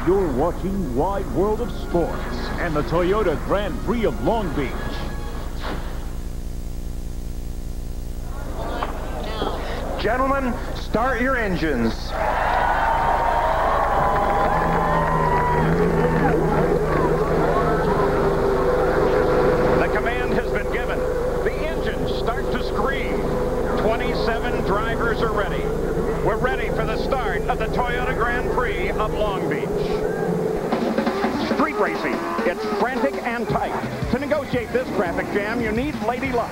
You're watching Wide World of Sports and the Toyota Grand Prix of Long Beach. Gentlemen, start your engines. The command has been given. The engines start to scream. 27 drivers are ready. We're ready for the start of the Toyota Grand Prix of Long Beach. Street racing. It's frantic and tight. To negotiate this traffic jam, you need Lady Luck.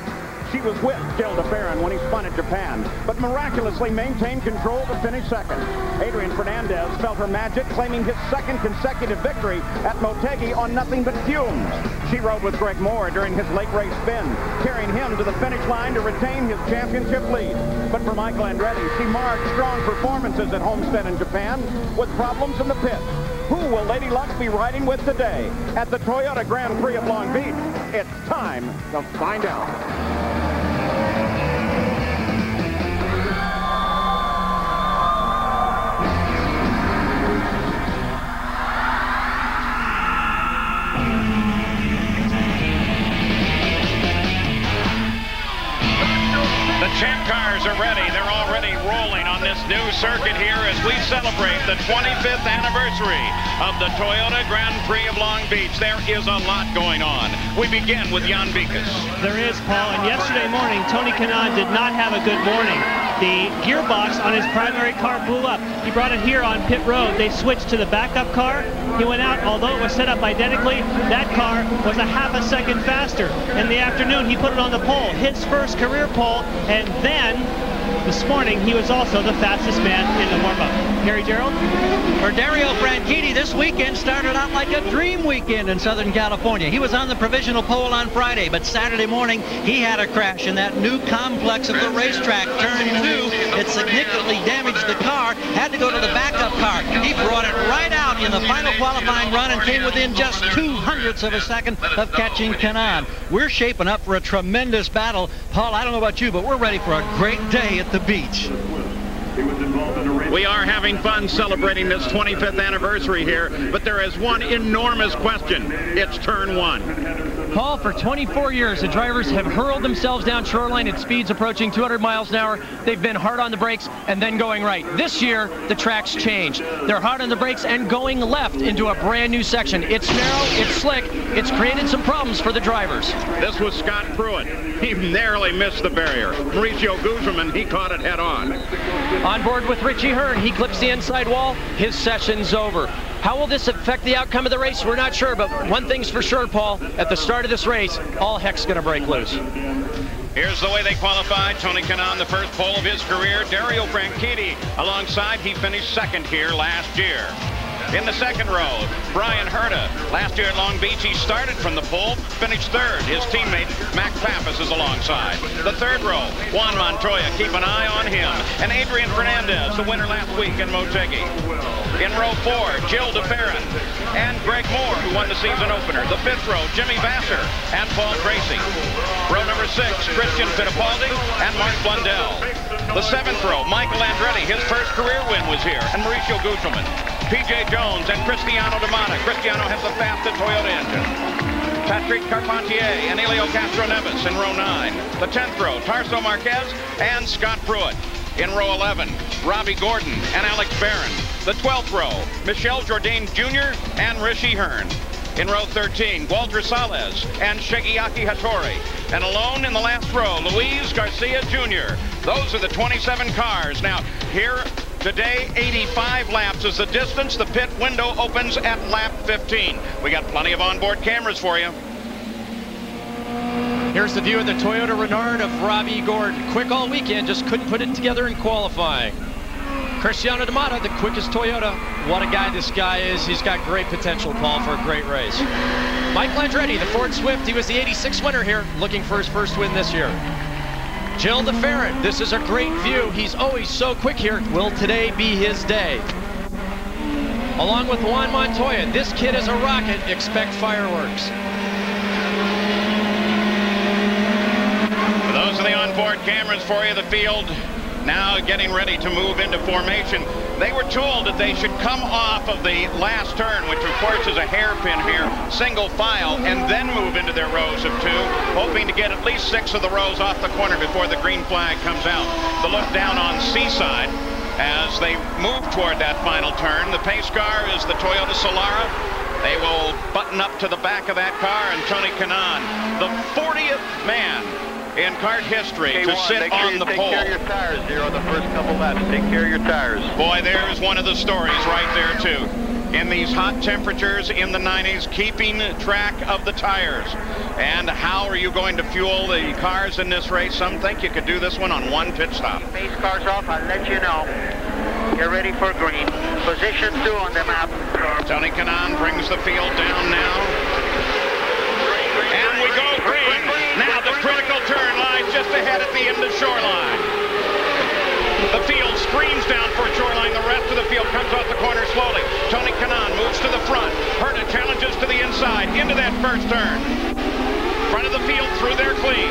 She was with Jill DeFerrin when he spun at Japan, but miraculously maintained control to finish second. Adrian Fernandez felt her magic, claiming his second consecutive victory at Motegi on nothing but fumes. She rode with Greg Moore during his late race spin, carrying him to the finish line to retain his championship lead. But for Michael Andretti, she marred strong performances at Homestead in Japan with problems in the pit. Who will Lady Luck be riding with today at the Toyota Grand Prix of Long Beach? It's time to find out. The champ cars are ready. They're already rolling on this new circuit here as we celebrate the 25th anniversary of the Toyota Grand Prix of Long Beach. There is a lot going on. We begin with Jan Bikas. There is, Paul, and yesterday morning, Tony Kanaan did not have a good morning. The gearbox on his primary car blew up. He brought it here on pit road. They switched to the backup car. He went out, although it was set up identically, that car was a half a second faster. In the afternoon, he put it on the pole, his first career pole, and then this morning, he was also the fastest man in the warm-up. Gary Gerald? For Dario Franchitti, this weekend started out like a dream weekend in Southern California. He was on the provisional pole on Friday, but Saturday morning, he had a crash in that new complex of the racetrack, turn 2. It significantly damaged the car, had to go to the backup car. He brought it right out in the final qualifying run and came within just 0.02 of a second of catching Kanaan. We're shaping up for a tremendous battle. Paul, I don't know about you, but we're ready for a great day at the beach. We are having fun celebrating this 25th anniversary here, but there is one enormous question. It's turn 1. Paul, for 24 years, the drivers have hurled themselves down shoreline at speeds approaching 200 miles an hour. They've been hard on the brakes and then going right. This year, the track's changed. They're hard on the brakes and going left into a brand new section. It's narrow, it's slick, it's created some problems for the drivers. This was Scott Pruitt. He narrowly missed the barrier. Mauricio Guzman, he caught it head on. On board with Richie Hearn, he clips the inside wall. His session's over. How will this affect the outcome of the race? We're not sure, but one thing's for sure, Paul. At the start of this race, all heck's going to break loose. Here's the way they qualified. Tony Kanaan, the first pole of his career. Dario Franchitti alongside. He finished second here last year. In the second row, Brian Herta. Last year at Long Beach, he started from the pole, finished third. His teammate, Mac Pappas, is alongside. The third row, Juan Montoya. Keep an eye on him. And Adrian Fernandez, the winner last week in Motegi. In row 4, Jill DeFerrin and Greg Moore, who won the season opener. The fifth row, Jimmy Vasser and Paul Tracy. Row number 6, Christian Fittipaldi and Mark Blundell. The seventh row, Michael Andretti. His first career win was here, and Mauricio Guzman. P.J. Jones and Cristiano D'Amata. Cristiano has the fastest Toyota engine. Patrick Carpentier and Elio Castro Neves in row 9. The 10th row, Tarso Marquez and Scott Pruitt. In row 11, Robbie Gordon and Alex Barron. The 12th row, Michel Jourdain Jr. and Rishi Hearn. In row 13, Walter Salles and Shigeaki Hattori. And alone in the last row, Luis Garcia Jr. Those are the 27 cars. Now, here today, 85 laps is the distance. The pit window opens at lap 15. We got plenty of onboard cameras for you. Here's the view of the Toyota Renard of Robbie Gordon. Quick all weekend, just couldn't put it together in qualifying. Cristiano D'Amata, the quickest Toyota. What a guy this guy is. He's got great potential, Paul, for a great race. Michael Andretti, the Ford Swift. He was the '86 winner here, looking for his first win this year. Jill DeFerrin, this is a great view. He's always so quick here. Will today be his day? Along with Juan Montoya, this kid is a rocket. Expect fireworks. Those are the onboard cameras for you. The field now getting ready to move into formation. They were told that they should come off of the last turn, which of course is a hairpin here, single file, and then move into their rows of 2, hoping to get at least 6 of the rows off the corner before the green flag comes out. The look down on Seaside as they move toward that final turn. The pace car is the Toyota Solara. They will button up to the back of that car, and Tony Kanaan, the 40th man in kart history to sit on the pole. Take care of your tires, Zero, the first couple laps. Take care of your tires. Boy, there is one of the stories right there, too. In these hot temperatures in the 90s, keeping track of the tires. And how are you going to fuel the cars in this race? Some think you could do this one on one pit stop. Pace car's off, I'll let you know. You're ready for green. Position 2 on the map. Tony Kanaan brings the field down now. And we go green. Now the critical turn lies just ahead at the end of Shoreline. The field screams down for Shoreline. The rest of the field comes off the corner slowly. Tony Kanaan moves to the front. Herta challenges to the inside into that first turn. Front of the field through there clean.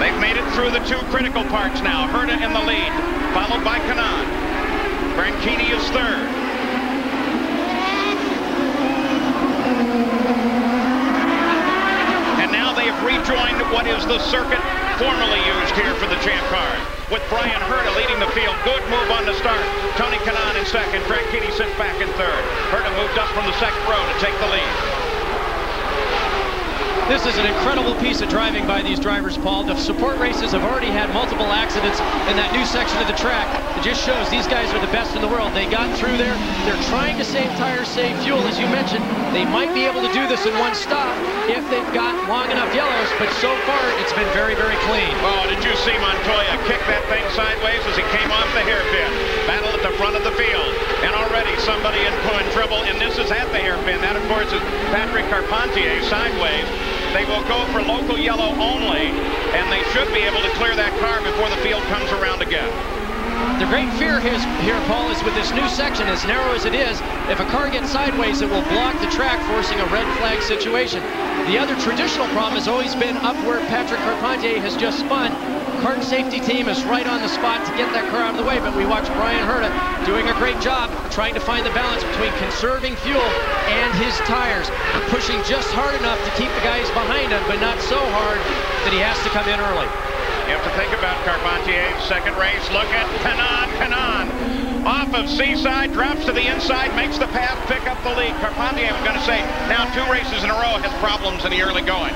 They've made it through the 2 critical parts now. Herta in the lead, followed by Kanaan. Branchini is third. And now they have rejoined what is the circuit formerly used here for the Champ Car, with Brian Herta leading the field. Good move on the start. Tony Kanaan in second. Branchini sits back in third. Herta moved up from the second row to take the lead. This is an incredible piece of driving by these drivers, Paul. The support races have already had multiple accidents in that new section of the track. It just shows these guys are the best in the world. They got through there. They're trying to save tires, save fuel, as you mentioned. They might be able to do this in one stop if they've got long enough yellows, but so far it's been very, very clean. Oh, did you see Montoya kick that thing sideways as he came off the hairpin? Battle at the front of the field. And already somebody in trouble, and this is at the hairpin. That, of course, is Patrick Carpentier sideways. They will go for local yellow only, and they should be able to clear that car before the field comes around again. The great fear here, Paul, is with this new section, as narrow as it is, if a car gets sideways, it will block the track, forcing a red flag situation. The other traditional problem has always been up where Patrick Carpentier has just spun. Kart safety team is right on the spot to get that car out of the way, but we watch Brian Herta doing a great job trying to find the balance between conserving fuel and his tires, pushing just hard enough to keep the guys behind him, but not so hard that he has to come in early. You have to think about Carpentier's second race. Look at Kanaan. Off of Seaside, drops to the inside, makes the pass, pick up the lead. Carpentier, I was going to say, now 2 races in a row, has problems in the early going.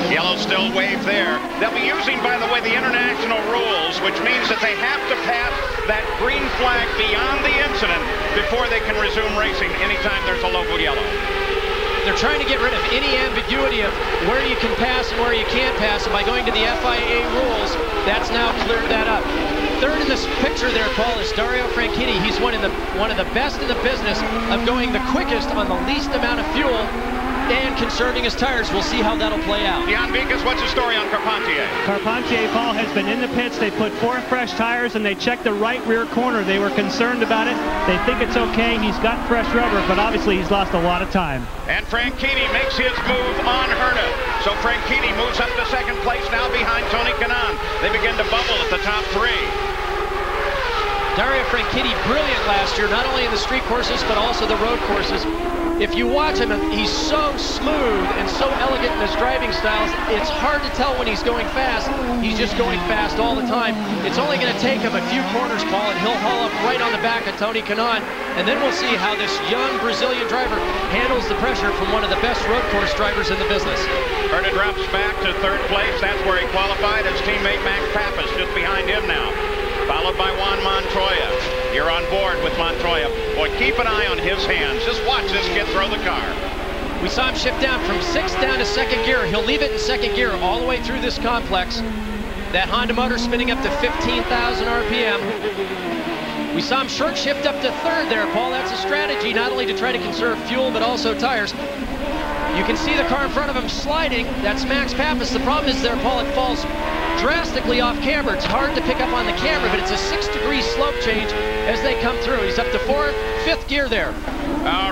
Yellow still wave there. They'll be using, by the way, the international rules, which means that they have to pass that green flag beyond the incident before they can resume racing anytime there's a local yellow. They're trying to get rid of any ambiguity of where you can pass and where you can't pass, and by going to the FIA rules, that's now cleared that up. Third in this picture there, Paul, is Dario Franchitti. He's one of the best in the business of going the quickest on the least amount of fuel and conserving his tires. We'll see how that'll play out. Jan Vikas, what's the story on Carpentier? Carpentier, Paul, has been in the pits. They put 4 fresh tires and they checked the right rear corner. They were concerned about it. They think it's okay. He's got fresh rubber, but obviously he's lost a lot of time. And Franchitti makes his move on Herta. So Franchitti moves up to second place now behind Tony Kanaan. They begin to bubble at the top 3. Dario Franchitti, brilliant last year, not only in the street courses, but also the road courses. If you watch him, he's so smooth and so elegant in his driving styles, it's hard to tell when he's going fast. He's just going fast all the time. It's only going to take him a few corners, Paul, and he'll haul up right on the back of Tony Kanaan. And then we'll see how this young Brazilian driver handles the pressure from one of the best road course drivers in the business. Herta drops back to 3rd place. That's where he qualified. His teammate Max Pappas just behind him now, followed by Juan Montoya. You're on board with Montoya. Boy, keep an eye on his hands. Just watch this kid throw the car. We saw him shift down from 6th down to 2nd gear. He'll leave it in 2nd gear all the way through this complex. That Honda motor spinning up to 15,000 RPM. We saw him short shift up to 3rd there, Paul. That's a strategy not only to try to conserve fuel, but also tires. You can see the car in front of him sliding. That's Max Pappas. The problem is there, Paul, it falls drastically off camber. It's hard to pick up on the camera, but it's a 6-degree slope change as they come through. He's up to 5th gear there.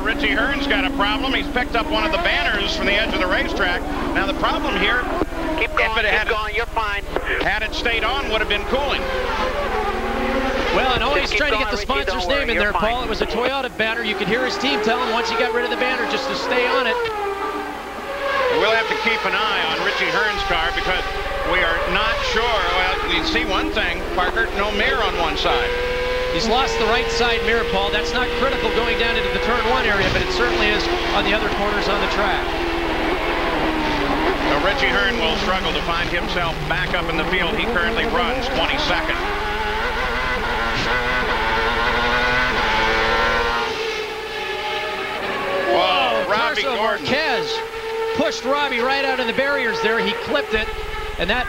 Richie Hearn's got a problem. He's picked up one of the banners from the edge of the racetrack. Now the problem here, Keep going, you're fine. Had it stayed on, would have been cooling. Well, and always trying to get the Richie, sponsor's name in there, Paul. It was a Toyota banner. You could hear his team tell him once he got rid of the banner just to stay on it. We'll have to keep an eye on Richie Hearn's car because we are not sure. Well, you see one thing, Parker, no mirror on one side. He's lost the right side mirror, Paul. That's not critical going down into the turn 1 area, but it certainly is on the other corners on the track. So Richie Hearn will struggle to find himself back up in the field. He currently runs 22nd. Whoa, Robbie Gordon. Marquez pushed Robbie right out of the barriers there. He clipped it, and that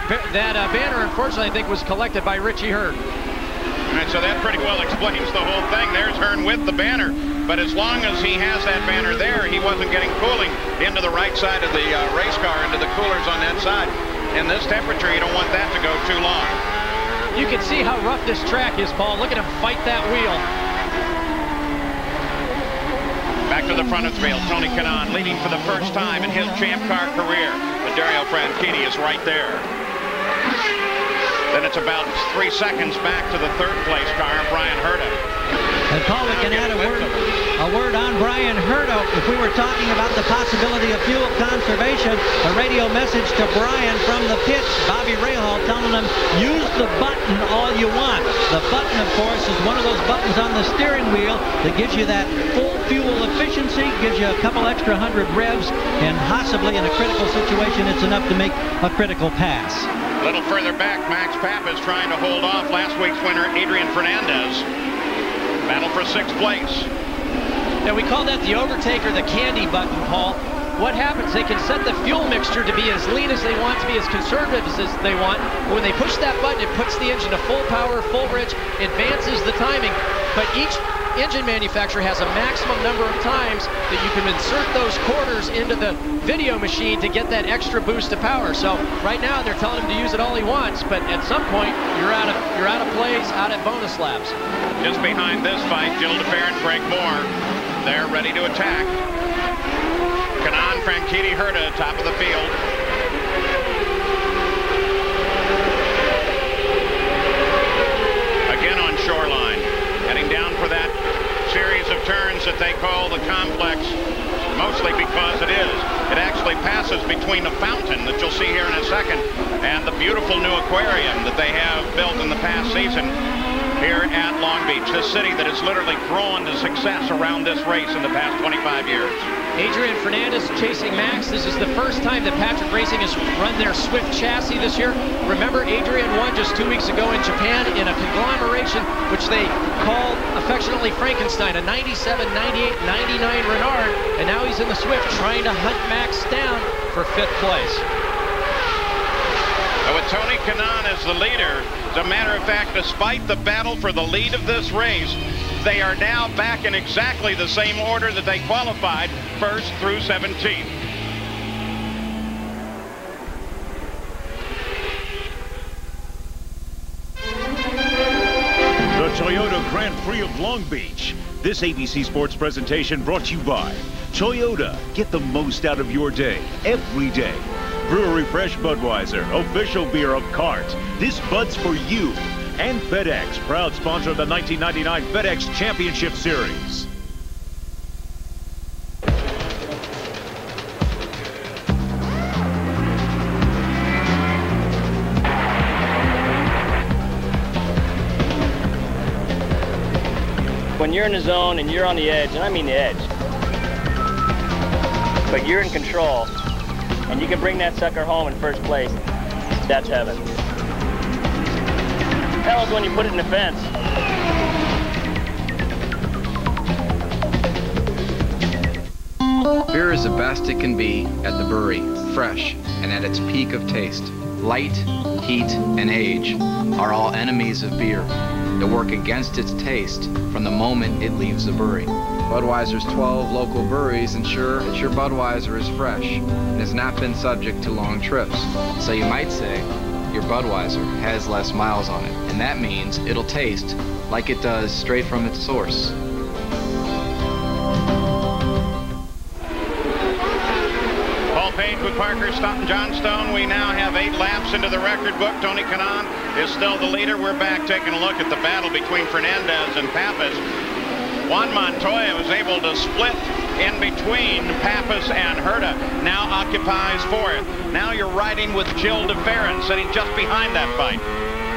banner, unfortunately, I think was collected by Richie Hearn. And so that pretty well explains the whole thing. There's Hearn with the banner. But as long as he has that banner there, he wasn't getting cooling into the right side of the race car, into the coolers on that side. In this temperature, you don't want that to go too long. You can see how rough this track is, Paul. Look at him fight that wheel. Back to the front of the field, Tony Kanaan leading for the first time in his Champ Car career. But Dario Franchitti is right there. Then it's about 3 seconds back to the third place car, Brian Herta. And Paul, we can add a word on Brian Herta. If we were talking about the possibility of fuel conservation, a radio message to Brian from the pits, Bobby Rahal telling him, use the button all you want. The button, of course, is one of those buttons on the steering wheel that gives you that full fuel efficiency, gives you a couple extra 100 revs, and possibly in a critical situation, it's enough to make a critical pass. A little further back, Max Pappas trying to hold off last week's winner, Adrian Fernandez. Battle for 6th place. Now, we call that the overtaker, the candy button, Paul. What happens? They can set the fuel mixture to be as lean as they want, to be as conservative as they want. But when they push that button, it puts the engine to full power, full bridge, advances the timing. But each engine manufacturer has a maximum number of times that you can insert those quarters into the video machine to get that extra boost of power. So right now they're telling him to use it all he wants, but at some point you're out of plays, out of bonus laps. Just behind this fight, Jill DeFer and Craig Moore. They're ready to attack. Kanaan, Franchitti, Herta, top of the field. Again on shoreline. Heading down for that series of turns that they call the complex, mostly because it is. It actually passes between the fountain that you'll see here in a second and the beautiful new aquarium that they have built in the past season here at Long Beach, this city that has literally grown to success around this race in the past 25 years. Adrian Fernandez chasing Max. This is the first time that Patrick Racing has run their Swift chassis this year. Remember, Adrian won just 2 weeks ago in Japan in a conglomeration which they called affectionately Frankenstein, a 97, 98, 99 Renard, and now he's in the Swift trying to hunt Max down for 5th place. With Tony Kanaan as the leader, as a matter of fact, despite the battle for the lead of this race, they are now back in exactly the same order that they qualified, 1st through 17th. The Toyota Grand Prix of Long Beach. This ABC Sports presentation brought to you by Toyota. Get the most out of your day, every day. Brewery Fresh Budweiser, official beer of CART. This Bud's for you. And FedEx, proud sponsor of the 1999 FedEx Championship Series. When you're in the zone and you're on the edge, and I mean the edge, but you're in control, and you can bring that sucker home in 1st place, that's heaven. Hell is when you put it in the fence. Beer is the best it can be at the brewery, fresh and at its peak of taste. Light, heat, and age are all enemies of beer that work against its taste from the moment it leaves the brewery. Budweiser's 12 local breweries ensure that your Budweiser is fresh and has not been subject to long trips. So you might say your Budweiser has less miles on it, and that means it'll taste like it does straight from its source. page with Parker Johnstone. We now have 8 laps into the record book. Tony Kanaan is still the leader. We're back taking a look at the battle between Fernandez and Pappas. Juan Montoya was able to split in between Pappas and Herta. Now occupies 4th. Now you're riding with Jill DeFerrin sitting just behind that fight.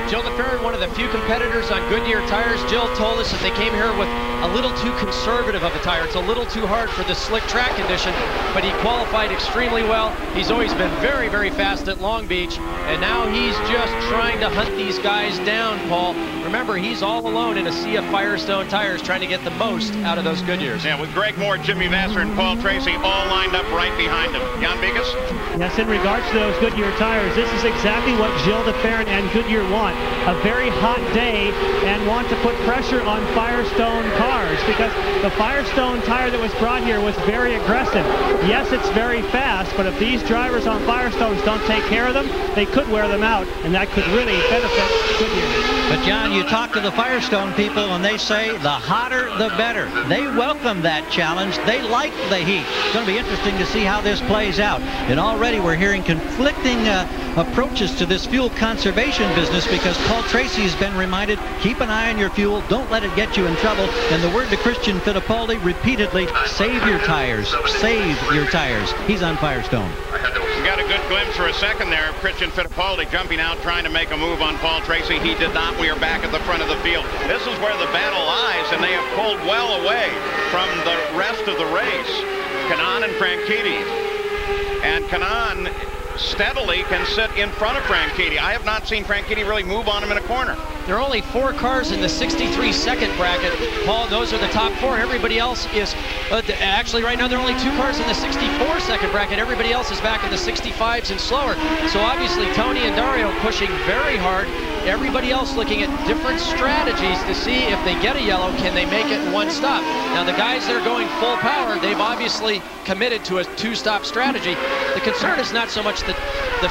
Jill DeFerrin, one of the few competitors on Goodyear tires. Jill told us that they came here with a little too conservative of a tire. It's a little too hard for the slick track condition, but he qualified extremely well. He's always been very, very fast at Long Beach, and now he's just trying to hunt these guys down, Paul. Remember, he's all alone in a sea of Firestone tires trying to get the most out of those Goodyears. Yeah, with Greg Moore, Jimmy Vasser, and Paul Tracy all lined up right behind him. Jan Bigas? Yes, in regards to those Goodyear tires, this is exactly what Jill DeFerrin and Goodyear want. A very hot day and want to put pressure on Firestone cars because the Firestone tire that was brought here was very aggressive. Yes, it's very fast, but if these drivers on Firestones don't take care of them, they could wear them out, and that could really benefit Goodyear. But John, you talk to the Firestone people and they say the hotter the better. They welcome that challenge. They like the heat. It's going to be interesting to see how this plays out. And already we're hearing conflicting approaches to this fuel conservation business because Paul Tracy has been reminded, keep an eye on your fuel, don't let it get you in trouble. And the word to Christian Fittipaldi repeatedly, save your tires, save your tires. He's on Firestone. We got a good glimpse for a second there of Christian Fittipaldi jumping out trying to make a move on Paul Tracy. He did not. We are back at the front of the field. This is where the battle lies, and they have pulled well away from the rest of the race. Kanaan and Franchitti. And Kanaan steadily can sit in front of Franchitti. I have not seen Franchitti really move on him in a corner. There are only 4 cars in the 63-second bracket. Paul, those are the top 4. Everybody else is, actually right now there are only 2 cars in the 64-second bracket. Everybody else is back in the 65s and slower. So obviously Tony and Dario pushing very hard. Everybody else looking at different strategies to see if they get a yellow, can they make it in one stop? Now the guys that are going full power, they've obviously committed to a 2-stop strategy. The concern is not so much the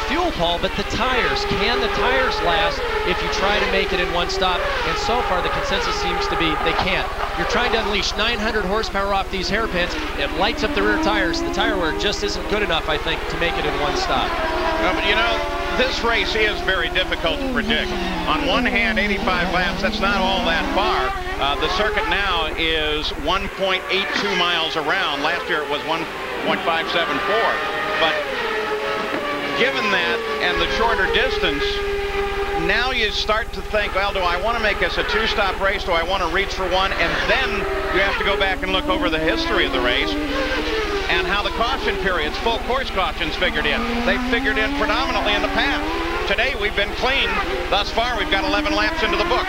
fuel, Paul, but the tires. Can the tires last if you try to make it in one stop? And so far the consensus seems to be they can't. You're trying to unleash 900 horsepower off these hairpins. It lights up the rear tires. The tire wear just isn't good enough, I think, to make it in one stop. But you know, this race is very difficult to predict. On one hand, 85 laps, that's not all that far. The circuit now is 1.82 miles around. Last year it was 1.574. But given that and the shorter distance, now you start to think, well, do I want to make this a 2-stop race? Do I want to reach for one? And then you have to go back and look over the history of the race and how the caution periods, full course cautions figured in. They figured in predominantly in the past. Today we've been clean. Thus far we've got 11 laps into the book.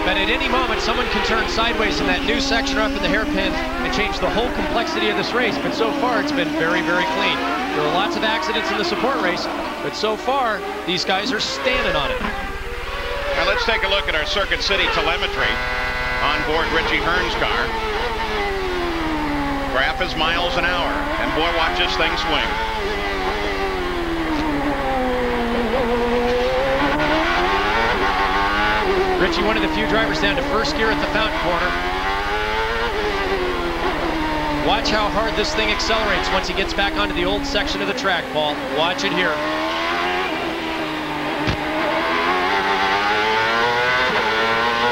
But at any moment someone can turn sideways in that new section up in the hairpin and change the whole complexity of this race. But so far it's been very, very clean. There are lots of accidents in the support race, but so far these guys are standing on it. Now let's take a look at our Circuit City telemetry on board Richie Hearn's car. Graph is miles an hour, and boy, watch this thing swing. Richie, one of the few drivers down to first gear at the fountain corner. Watch how hard this thing accelerates once he gets back onto the old section of the track, Paul. Watch it here.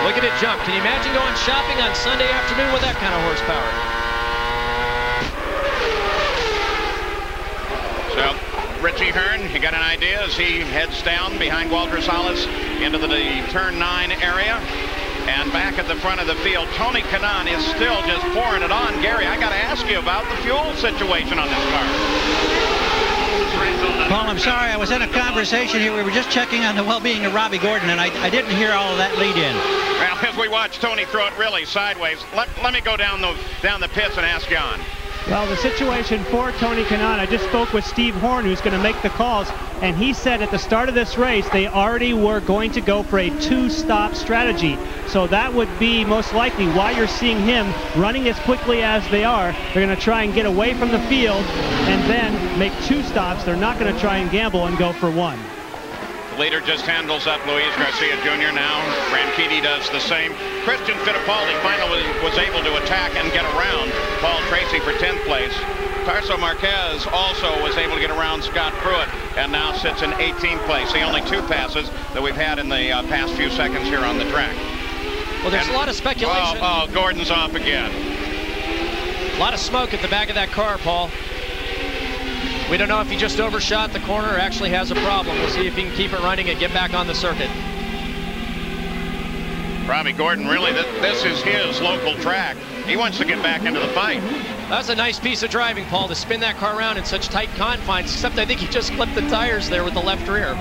Look at it jump. Can you imagine going shopping on Sunday afternoon with that kind of horsepower? So, Richie Hearn, you got an idea as he heads down behind Walter Salas into the turn 9 area. And back at the front of the field, Tony Kanaan is still just pouring it on. Gary, I got to ask you about the fuel situation on this car. Paul, I'm sorry, I was in a conversation here. We were just checking on the well-being of Robbie Gordon, and I didn't hear all of that lead in. Well, as we watch Tony throw it really sideways, let me go down the pits and ask John. Well, the situation for Tony Kanaan, I just spoke with Steve Horn, who's going to make the calls, and he said at the start of this race, they already were going to go for a 2-stop strategy. So that would be most likely why you're seeing him running as quickly as they are. They're going to try and get away from the field and then make 2 stops. They're not going to try and gamble and go for 1. The leader just handles up Luis Garcia Jr. now. Franchitti does the same. Christian Fittipaldi finally was able to attack and get around Paul Tracy for 10th place. Tarso Marquez also was able to get around Scott Pruitt and now sits in 18th place. The only 2 passes that we've had in the past few seconds here on the track. Well, there's a lot of speculation. Oh, Gordon's off again. A lot of smoke at the back of that car, Paul. We don't know if he just overshot the corner or actually has a problem. We'll see if he can keep it running and get back on the circuit. Robbie Gordon, really, this is his local track. He wants to get back into the fight. That was a nice piece of driving, Paul, to spin that car around in such tight confines, except I think he just clipped the tires there with the left rear.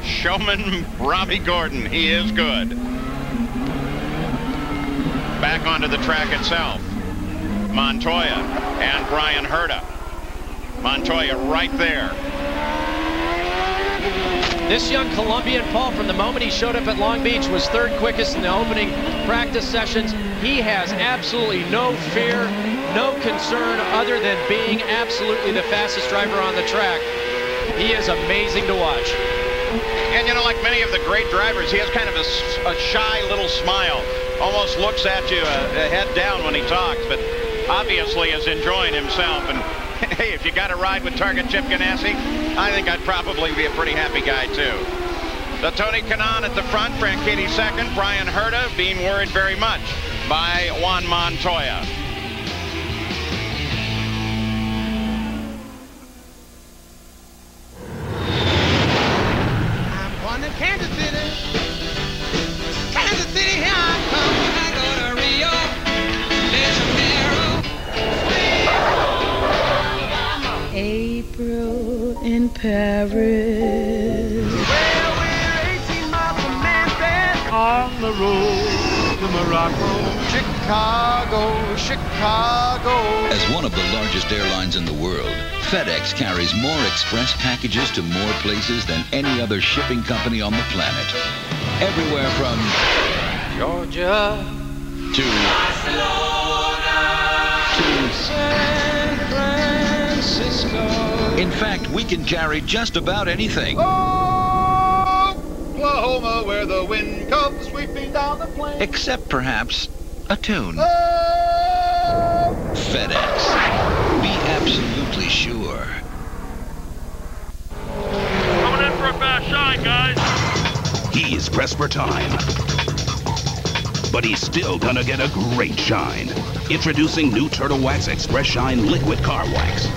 Showman Robbie Gordon, he is good. Back onto the track itself. Montoya and Brian Herta. Montoya right there. This young Colombian, Paul, from the moment he showed up at Long Beach, was 3rd quickest in the opening practice sessions. He has absolutely no fear, no concern other than being absolutely the fastest driver on the track. He is amazing to watch. And you know, like many of the great drivers, he has kind of a shy little smile. Almost looks at you head down when he talks, but obviously is enjoying himself. And hey, if you got a ride with Target Chip Ganassi, I think I'd probably be a pretty happy guy too. The Tony Kanaan at the front, Franchitti second, Brian Herta being worried very much by Juan Montoya. I'm born in Kansas City. Kansas City, here I come when I go to Rio de Janeiro. April in Paris. Well, we're 18 miles from Memphis. On the road to Morocco. Chicago, Chicago. As one of the largest airlines in the world, FedEx carries more express packages to more places than any other shipping company on the planet. Everywhere from Georgia to Barcelona to San Francisco. In fact, we can carry just about anything. Oklahoma, where the wind comes sweeping down the plain. Except perhaps a tune. FedEx. Be absolutely sure. Coming in for a fast shine, guys. He's pressed for time, but he's still gonna get a great shine. Introducing new Turtle Wax Express Shine Liquid Car Wax.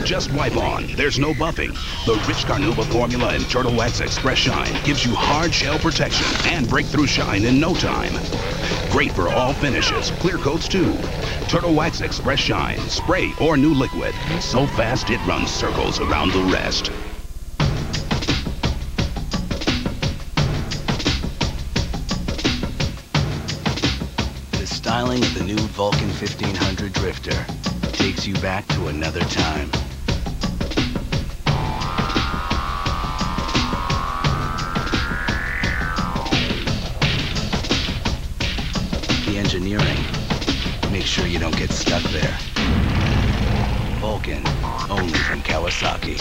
Just wipe on, there's no buffing. The rich Carnauba formula in Turtle Wax Express Shine gives you hard shell protection and breakthrough shine in no time. Great for all finishes, clear coats too. Turtle Wax Express Shine, spray or new liquid. So fast it runs circles around the rest. The styling of the new Vulcan 1500 Drifter takes you back to another time. The engineering, make sure you don't get stuck there. Vulcan, only from Kawasaki.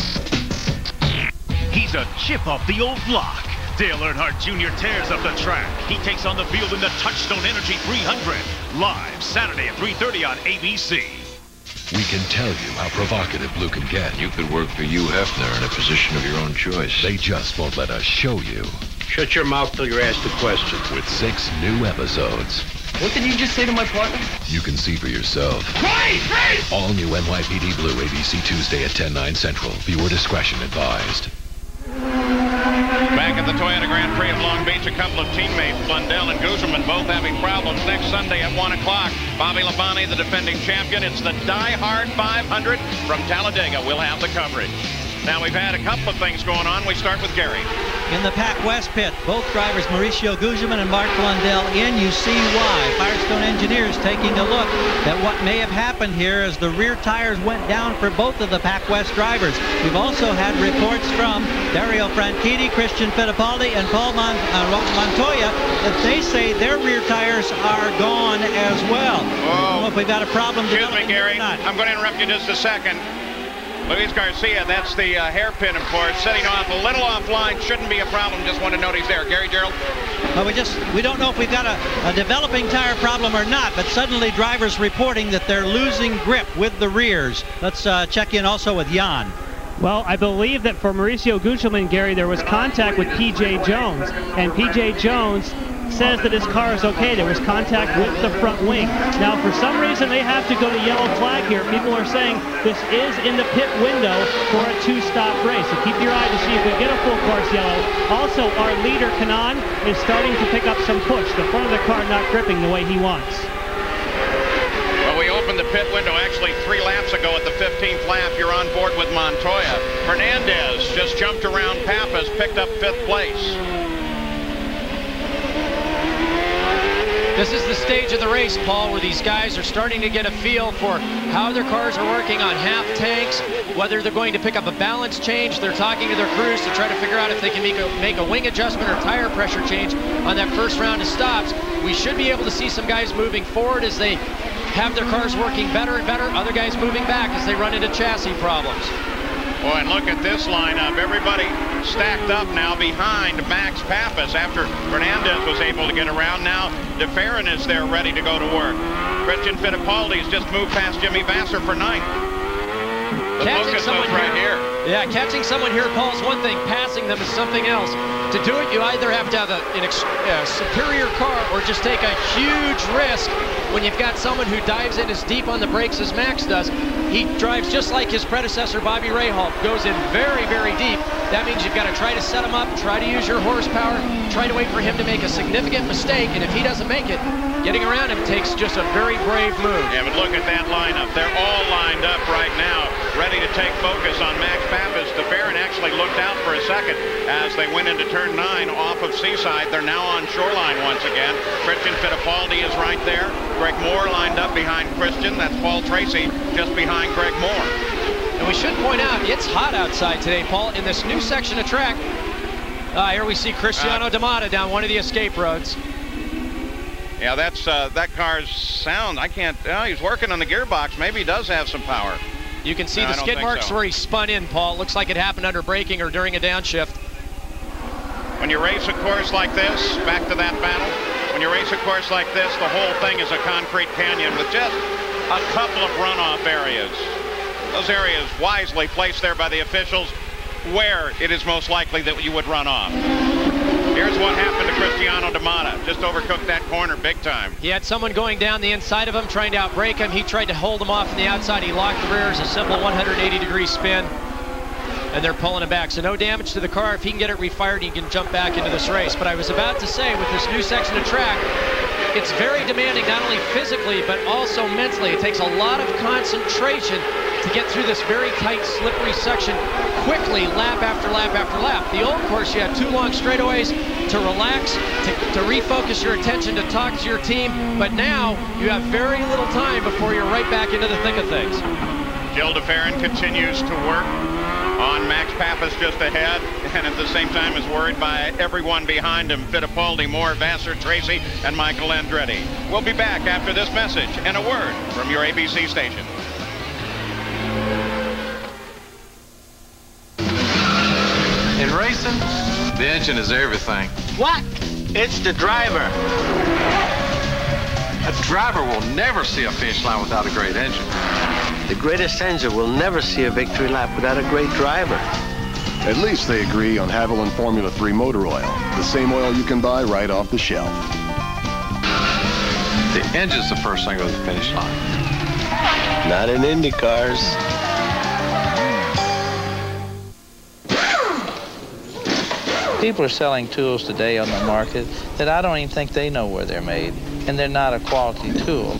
He's a chip off the old block. Dale Earnhardt Jr. tears up the track. He takes on the field in the Touchstone Energy 300. Live Saturday at 3:30 on ABC. We can tell you how provocative Blue can get. You could work for Hugh Hefner in a position of your own choice. They just won't let us show you. Shut your mouth till you're asked a question. With 6 new episodes. What did you just say to my partner? You can see for yourself. Right! All new NYPD Blue, ABC Tuesday at 10/9 Central. Viewer discretion advised. Back at the Toyota Grand Prix of Long Beach, a couple of teammates, Blundell and Guzman, both having problems. Next Sunday at 1 o'clock, Bobby Labonte, the defending champion. It's the Die Hard 500 from Talladega. We'll have the coverage. Now, we've had a couple of things going on. We start with Gary. In the Pac West pit, both drivers, Mauricio Guzman and Mark Blundell, in. You see why. Firestone Engineers taking a look at what may have happened here as the rear tires went down for both of the Pac West drivers. We've also had reports from Dario Franchitti, Christian Fittipaldi, and Paul Montoya that they say their rear tires are gone as well. I don't know if we've got a problem. Excuse me, Gary. I'm going to interrupt you just a second. Luis Garcia, that's the hairpin, of course, setting off a little offline. Shouldn't be a problem. Just want to note he's there. Gary Gerald? Well, we don't know if we've got a developing tire problem or not, but suddenly drivers reporting that they're losing grip with the rears. Let's check in also with Jan. Well, I believe that for Mauricio Gugelmin, Gary, there was contact with P.J. Jones, and P.J. Jones says that his car is okay. There was contact with the front wing. Now, for some reason, they have to go to yellow flag here. People are saying this is in the pit window for a two-stop race. So keep your eye to see if we get a full course yellow. Also, our leader, Kanaan, is starting to pick up some push. The front of the car not gripping the way he wants. Well, we opened the pit window actually 3 laps ago at the 15th lap. You're on board with Montoya. Fernandez just jumped around Pappas, picked up 5th place. This is the stage of the race, Paul, where these guys are starting to get a feel for how their cars are working on half tanks, whether they're going to pick up a balance change. They're talking to their crews to try to figure out if they can make a wing adjustment or tire pressure change on that first round of stops. We should be able to see some guys moving forward as they have their cars working better and better. Other guys moving back as they run into chassis problems. Boy, and look at this lineup. Everybody stacked up now behind Max Pappas after Fernandez was able to get around. Now DeFerrin is there ready to go to work. Christian Fittipaldi's just moved past Jimmy Vasser for 9th. But look at those right here. Yeah, catching someone here, Paul, is one thing. Passing them is something else. To do it, you either have to have a superior car or just take a huge risk when you've got someone who dives in as deep on the brakes as Max does. He drives just like his predecessor, Bobby Rahal, goes in very, very deep. That means you've got to try to set him up, try to use your horsepower, try to wait for him to make a significant mistake, and if he doesn't make it, getting around him takes just a very brave move. Yeah, but look at that lineup. They're all lined up right now, ready to take focus on Max Pappas. DeFerrin actually looked out for a second as they went into turn 9 off of Seaside. They're now on Shoreline once again. Christian Fittipaldi is right there. Greg Moore lined up behind Christian. That's Paul Tracy just behind Greg Moore. And we should point out, it's hot outside today, Paul. In this new section of track, here we see Cristiano D'Amata down one of the escape roads. Yeah, that's that car's sound. I can't. He's working on the gearbox. Maybe he does have some power. You can see the skid marks where he spun in, Paul. Looks like it happened under braking or during a downshift. When you race a course like this, back to that battle, when you race a course like this, the whole thing is a concrete canyon with just a couple of runoff areas. Those areas wisely placed there by the officials where it is most likely that you would run off. Here's what happened to Cristiano D'Amata. Just overcooked that corner big time. He had someone going down the inside of him, trying to outbrake him. He tried to hold him off on the outside. He locked the rears, a simple 180-degree spin, and they're pulling him back. So no damage to the car. If he can get it refired, he can jump back into this race. But I was about to say, with this new section of track, it's very demanding, not only physically, but also mentally. It takes a lot of concentration to get through this very tight, slippery section quickly, lap after lap after lap. The old course, you had 2 long straightaways to relax, to refocus your attention, to talk to your team. But now, you have very little time before you're right back into the thick of things. Gil DeFerrin continues to work on Max Pappas just ahead, and at the same time is worried by everyone behind him: Fittipaldi, Moore, Vasser, Tracy, and Michael Andretti. We'll be back after this message and a word from your ABC station. In racing, the engine is everything. What? It's the driver. A driver will never see a finish line without a great engine. The greatest engine will never see a victory lap without a great driver. At least they agree on Haviland Formula 3 motor oil, the same oil you can buy right off the shelf. The engine's the first thing over the finish line. Not in IndyCars. People are selling tools today on the market that I don't even think they know where they're made, and they're not a quality tool.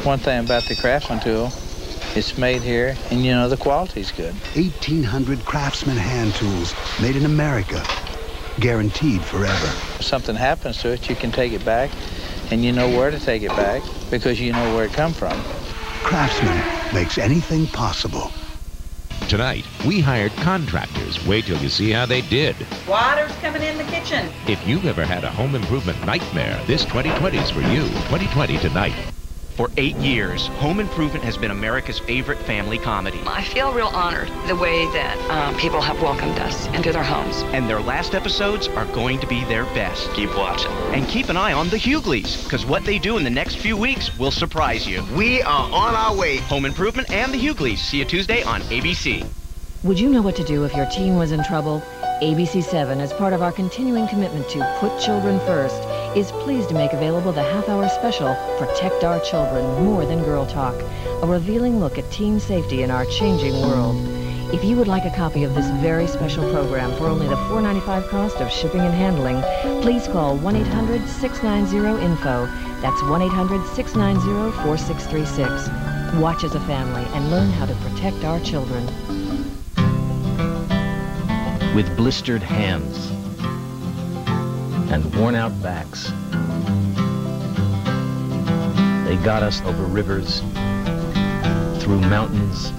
One thing about the Craftsman tool, it's made here, and you know the quality's good. 1,800 Craftsman hand tools made in America, guaranteed forever. If something happens to it, you can take it back, and you know where to take it back because you know where it come from. Craftsman makes anything possible. Tonight, we hired contractors. Wait till you see how they did. Water's coming in the kitchen. If you've ever had a home improvement nightmare, this 2020 is for you. 2020 tonight. For 8 years, Home Improvement has been America's favorite family comedy. I feel real honored the way that people have welcomed us into their homes. And their last episodes are going to be their best. Keep watching. And keep an eye on the Hughleys, because what they do in the next few weeks will surprise you. We are on our way. Home Improvement and the Hughleys. See you Tuesday on ABC. Would you know what to do if your teen was in trouble? ABC7, as part of our continuing commitment to put children first, is pleased to make available the half-hour special, Protect Our Children, More Than Girl Talk, a revealing look at teen safety in our changing world. If you would like a copy of this very special program for only the $4.95 cost of shipping and handling, please call 1-800-690-INFO. That's 1-800-690-4636. Watch as a family and learn how to protect our children. With blistered hands and worn-out backs, they got us over rivers, through mountains,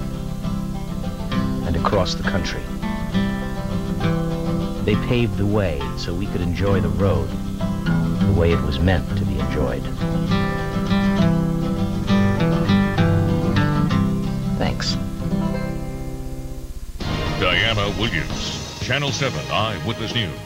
and across the country. They paved the way so we could enjoy the road the way it was meant to be enjoyed. Thanks. Diana Williams, Channel 7 Eyewitness News.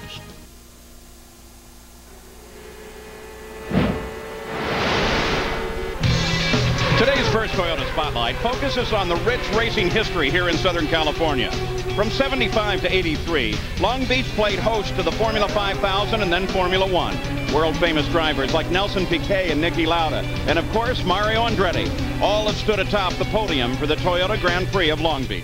Today's first Toyota Spotlight focuses on the rich racing history here in Southern California. From 75 to 83, Long Beach played host to the Formula 5000 and then Formula 1. World-famous drivers like Nelson Piquet and Niki Lauda, and of course Mario Andretti, all have stood atop the podium for the Toyota Grand Prix of Long Beach.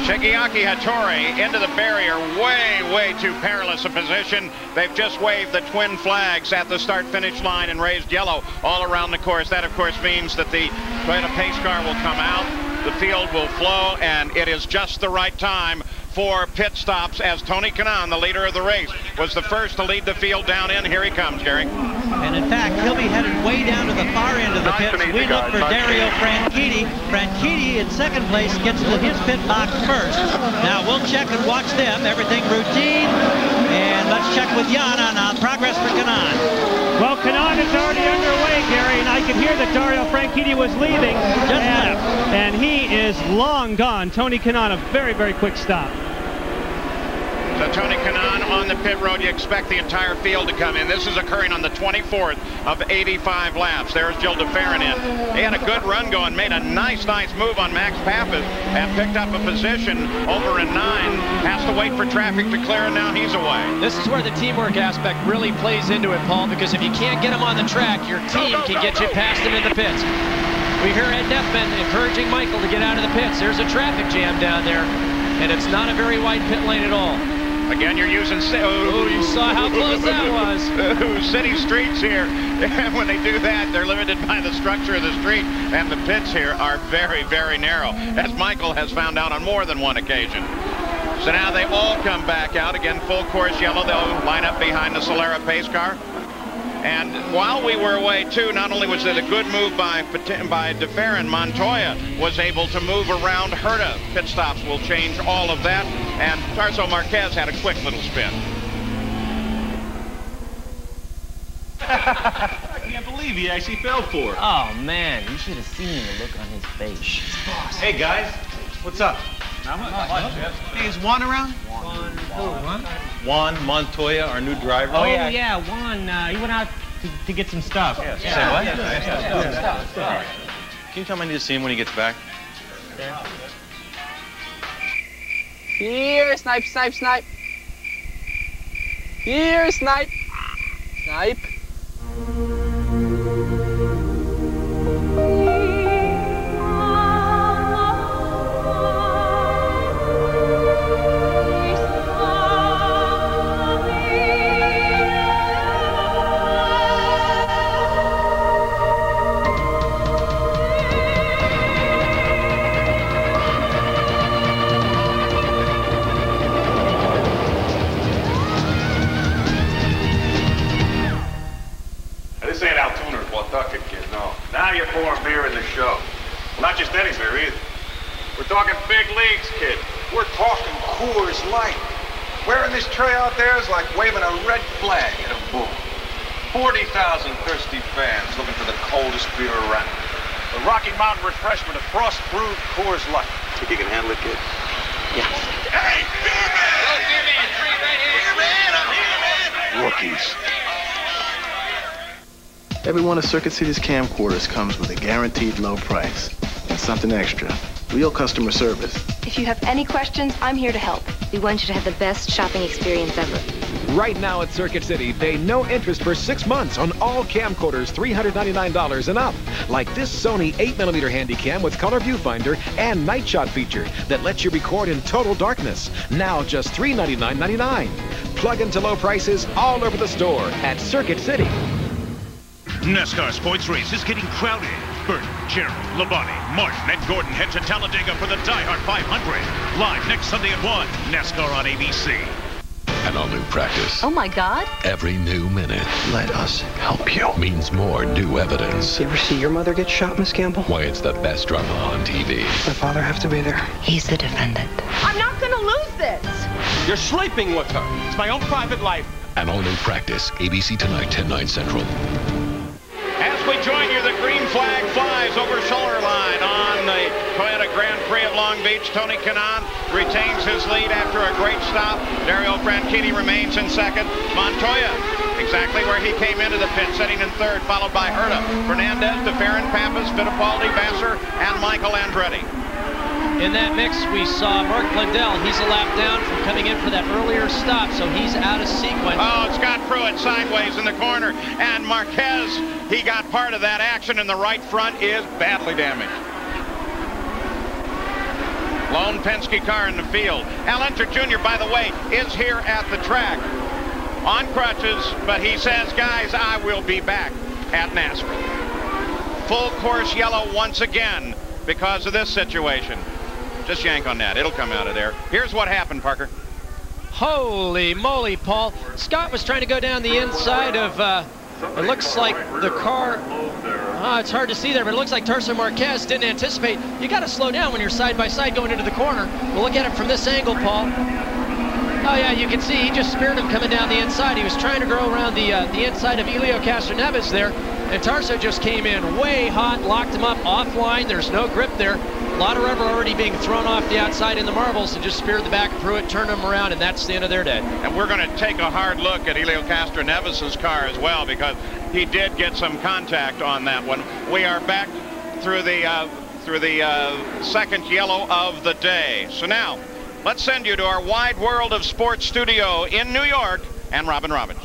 Shigeaki Hattori into the barrier, way too perilous a position. They've just waved the twin flags at the start-finish line and raised yellow all around the course. That, of course, means that the Toyota pace car will come out, the field will flow, and it is just the right time for pit stops as Tony Kanaan, the leader of the race, was the first to lead the field down in. Here he comes, Gary. And in fact, he'll be headed way down to the far end of the pits. We look for Dario Franchitti. Franchitti in second place gets to his pit box first. Now we'll check and watch them. Everything routine. And let's check with Jan on progress for Kanaan. Well, Kanaan is already underway, Gary, and I can hear that Dario Franchitti was leaving. And he is long gone. Tony Kanaan, a very quick stop. So Tony Kanaan on the pit road. You expect the entire field to come in. This is occurring on the 24th of 85 laps. There's Jill DeFerrin in. He had a good run going, made a nice move on Max Pappas and picked up a position over in 9. Has to wait for traffic to clear, and now he's away. This is where the teamwork aspect really plays into it, Paul, because if you can't get him on the track, your team can get you past him in the pits. We hear Ed Neffman encouraging Michael to get out of the pits. There's a traffic jam down there, and it's not a very wide pit lane at all. Again, you're using... Oh, you saw how close that was. City streets here. When they do that, they're limited by the structure of the street, and the pits here are very narrow, as Michael has found out on more than one occasion. So now they all come back out. Again, full course yellow. They'll line up behind the Solera pace car. And while we were away, too, not only was it a good move by DeFerrin, Montoya was able to move around Herta. Pit stops will change all of that. And Tarso Marquez had a quick little spin. I can't believe he actually fell for it. Oh, man, you should have seen the look on his face. Hey, guys, what's up? Not much. Hey, is Juan around? Juan Montoya, our new driver. Oh, yeah, Juan, he went out to get some stuff. Yeah. Say what? Yeah. Can you tell me I need to see him when he gets back? Yeah. Here, snipe. Here, snipe. Now you're pouring beer in the show. Not just any beer either. We're talking big leagues, kid. We're talking Coors Light. Wearing this tray out there is like waving a red flag at a bull. 40,000 thirsty fans looking for the coldest beer around. The Rocky Mountain refreshment of frost-brewed Coors Light. Think you can handle it, kid? Yeah. Hey, beer man! Hello, beer man. Free right here. Beer man, I'm here, man. Rookies. Every one of Circuit City's camcorders comes with a guaranteed low price and something extra. Real customer service. If you have any questions, I'm here to help. We want you to have the best shopping experience ever. Right now at Circuit City, pay no interest for 6 months on all camcorders $399 and up. Like this Sony 8mm Handycam with color viewfinder and night shot feature that lets you record in total darkness. Now just $399.99. Plug into low prices all over the store at Circuit City. NASCAR Sports Race is getting crowded. Burton, Gerald, Labonte, Martin, and Gordon head to Talladega for the Die Hard 500. Live next Sunday at 1. NASCAR on ABC. An all-new practice. Oh, my God. Every new minute. Let us help you. Means more new evidence. You ever see your mother get shot, Miss Campbell? Why it's the best drama on TV. My father have to be there. He's the defendant. I'm not going to lose this. You're sleeping with her. It's my own private life. An all-new practice. ABC tonight, 10/9 Central. As we join you, the green flag flies over shoulder line on the Toyota Grand Prix of Long Beach. Tony Kanaan retains his lead after a great stop. Dario Franchitti remains in second. Montoya, exactly where he came into the pit, sitting in third, followed by Herta, Fernandez, DeFerrin, Pappas, Fittipaldi, Vassar, and Michael Andretti. In that mix, we saw Mark Blundell. He's a lap down from coming in for that earlier stop, so he's out of sequence. Oh, Scott Pruitt sideways in the corner, and Marquez, he got part of that action, and the right front is badly damaged. Lone Penske car in the field. Al Unser Jr., by the way, is here at the track on crutches, but he says, guys, I will be back at NASCAR. Full course yellow once again because of this situation. Just yank on that. It'll come out of there. Here's what happened, Parker. Holy moly, Paul. Scott was trying to go down the inside of, it looks like the car, it's hard to see there, but it looks like Tarso Marquez didn't anticipate. You got to slow down when you're side by side going into the corner. We'll look at it from this angle, Paul. Oh yeah, you can see he just speared him coming down the inside. He was trying to go around the inside of Elio Castroneves there, and Tarso just came in way hot, locked him up offline. There's no grip there. A lot of rubber already being thrown off the outside in the marbles, and just speared the back of Pruitt, turned him around, and that's the end of their day. And we're going to take a hard look at Elio Castroneves' car as well, because he did get some contact on that one. We are back through the second yellow of the day. So now, let's send you to our Wide World of Sports studio in New York and Robin Robbins.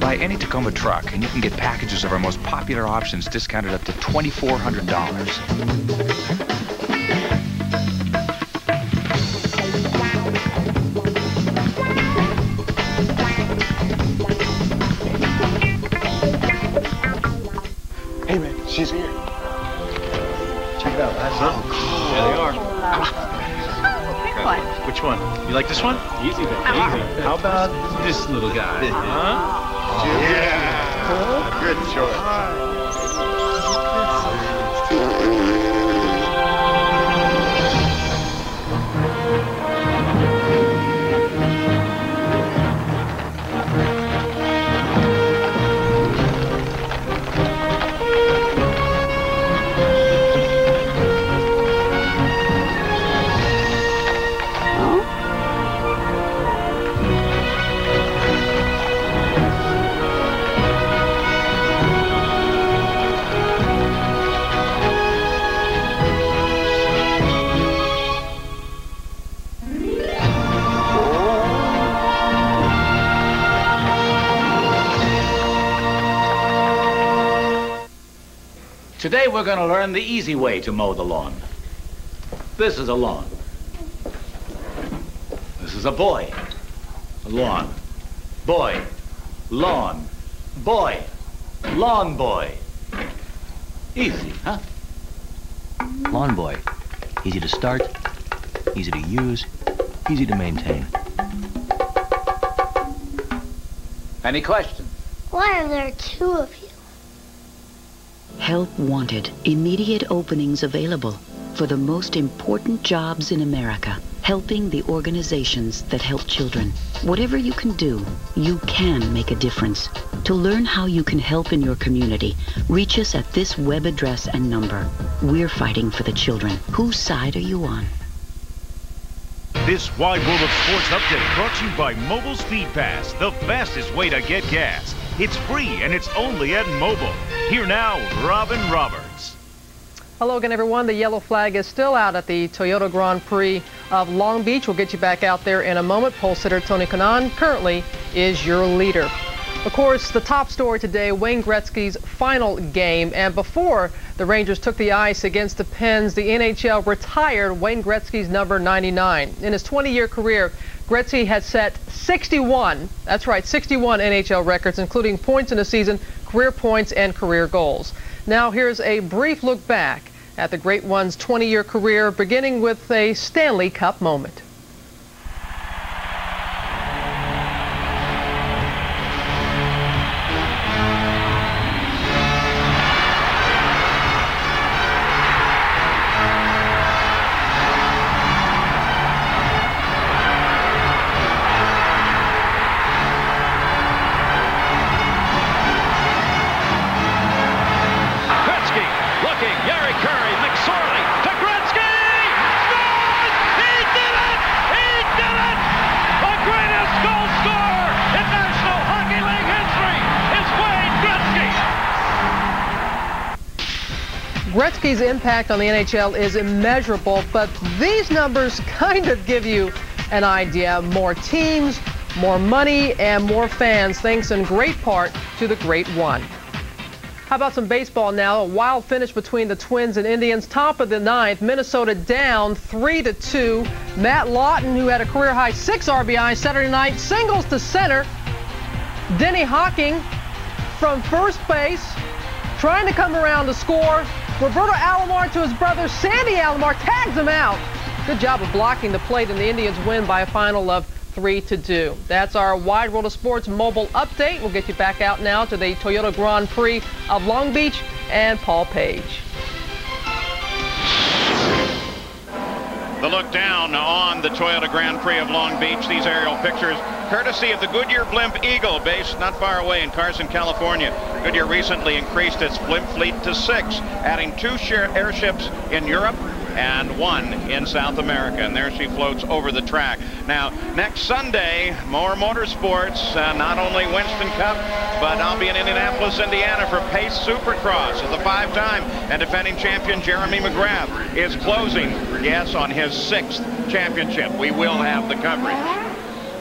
Buy any Tacoma truck, and you can get packages of our most popular options discounted up to $2,400. Hey, man, she's here. Check it out. Oh, cool. There they are. Which one? You like this one? Easy, baby. Easy. How about this little guy? Huh? Yeah. Good choice. Today we're going to learn the easy way to mow the lawn. This is a lawn. This is a boy. A lawn. Boy. Lawn. Boy. Lawn boy. Easy, huh? Lawn Boy. Easy to start, easy to use, easy to maintain. Any questions? Why are there two of you? Help wanted. Immediate openings available for the most important jobs in America. Helping the organizations that help children. Whatever you can do, you can make a difference. To learn how you can help in your community, reach us at this web address and number. We're fighting for the children. Whose side are you on? This Wide World of Sports update brought to you by Mobile Speed Pass, the fastest way to get gas. It's free and it's only at Mobile. Here now, Robin Roberts. Hello again, everyone. The yellow flag is still out at the Toyota Grand Prix of Long Beach. We'll get you back out there in a moment. Pole sitter Tony Kanaan currently is your leader. Of course, the top story today, Wayne Gretzky's final game. And before the Rangers took the ice against the Pens, the NHL retired Wayne Gretzky's number 99. In his 20-year career, Gretzky has set 61, that's right, 61 NHL records, including points in a season, career points, and career goals. Now here's a brief look back at the Great One's 20-year career, beginning with a Stanley Cup moment. Gretzky's impact on the NHL is immeasurable, but these numbers kind of give you an idea. More teams, more money, and more fans, thanks in great part to the Great One. How about some baseball now? A wild finish between the Twins and Indians. Top of the ninth, Minnesota down 3-2. Matt Lawton, who had a career-high 6 RBIs Saturday night, singles to center. Denny Hawking from first base, trying to come around to score. Roberto Alomar to his brother Sandy Alomar tags him out. Good job of blocking the plate, and the Indians win by a final of 3-2. That's our Wide World of Sports mobile update. We'll get you back out now to the Toyota Grand Prix of Long Beach and Paul Page. The look down on the Toyota Grand Prix of Long Beach. These aerial pictures courtesy of the Goodyear Blimp Eagle, based not far away in Carson, California. Goodyear recently increased its blimp fleet to 6, adding 2 airships in Europe and 1 in South America. And there she floats over the track. Now, next Sunday, more motorsports, not only Winston Cup, but I'll be in Indianapolis, Indiana for Pace Supercross. The 5-time and defending champion Jeremy McGrath is closing, yes, on his 6th championship. We will have the coverage.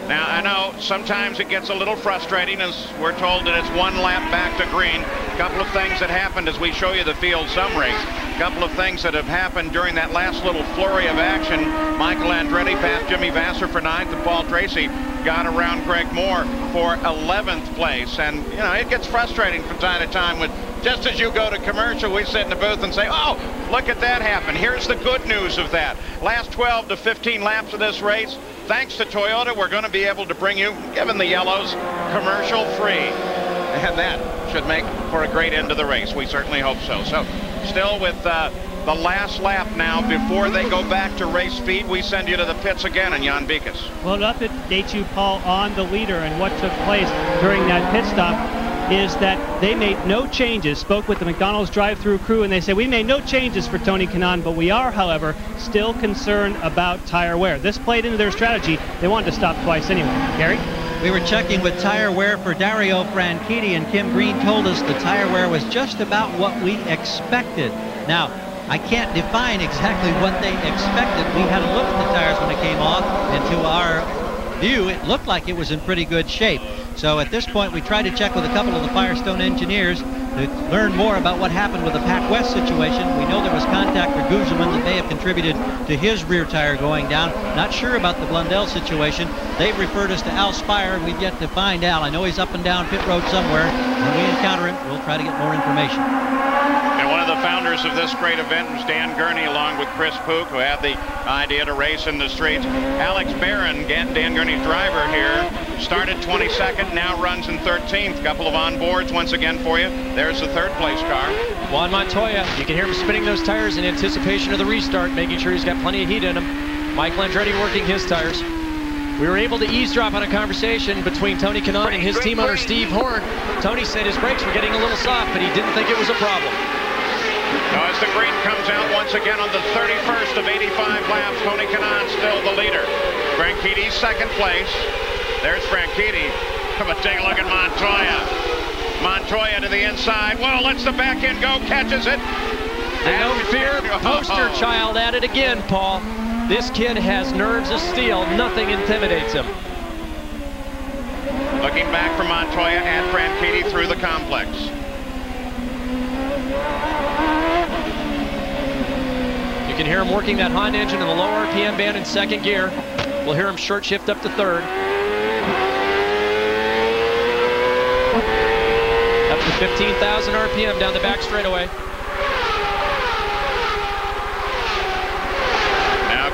Now, I know sometimes it gets a little frustrating as we're told that it's 1 lap back to green. A couple of things that happened as we show you the field summary. A couple of things that have happened during that last little flurry of action. Michael Andretti passed Jimmy Vasser for 9th, and Paul Tracy got around Greg Moore for 11th place. And, you know, it gets frustrating from time to time with just as you go to commercial, we sit in the booth and say, oh, look at that happen. Here's the good news of that. Last 12 to 15 laps of this race, thanks to Toyota, we're going to be able to bring you, given the yellows, commercial free. And that should make for a great end of the race. We certainly hope so. So still with the last lap now before they go back to race speed, we send you to the pits again in Jan Beekes. Well, to update you, Paul, on the leader and what took place during that pit stop is that they made no changes. Spoke with the McDonald's drive-thru crew, and they said, we made no changes for Tony Kanaan, but we are, however, still concerned about tire wear. This played into their strategy. They wanted to stop twice anyway. Gary? We were checking with tire wear for Dario Franchitti, and Kim Green told us the tire wear was just about what we expected. Now, I can't define exactly what they expected. We had a look at the tires when it came off, and to our view, it looked like it was in pretty good shape. So at this point, we tried to check with a couple of the Firestone engineers to learn more about what happened with the Pac West situation. We know there was contact for Guzman that may have contributed to his rear tire going down. Not sure about the Blundell situation. They've referred us to Al Spire. We've yet to find Al. I know he's up and down pit road somewhere. When we encounter him, we'll try to get more information. And one of of the founders of this great event was Dan Gurney, along with Chris Pook, who had the idea to race in the streets. Alex Barron, Dan Gurney's driver here, started 22nd, now runs in 13th. Couple of onboards once again for you. There's the third place car. Juan Montoya, you can hear him spinning those tires in anticipation of the restart, making sure he's got plenty of heat in him. Michael Andretti working his tires. We were able to eavesdrop on a conversation between Tony Kanaan and his team owner Steve Horn. Tony said his brakes were getting a little soft, but he didn't think it was a problem. Now as the green comes out once again on the 31st of 85 laps, Tony Kanaan still the leader. Franchitti second place. There's Franchitti. But take a look at Montoya. Montoya to the inside. Well, lets the back end go, catches it. The no fear poster child at it again, Paul. This kid has nerves of steel. Nothing intimidates him. Looking back for Montoya and Franchitti through the complex. You can hear him working that Honda engine in the low RPM band in second gear. We'll hear him short shift up to third. Up to 15,000 RPM down the back straightaway.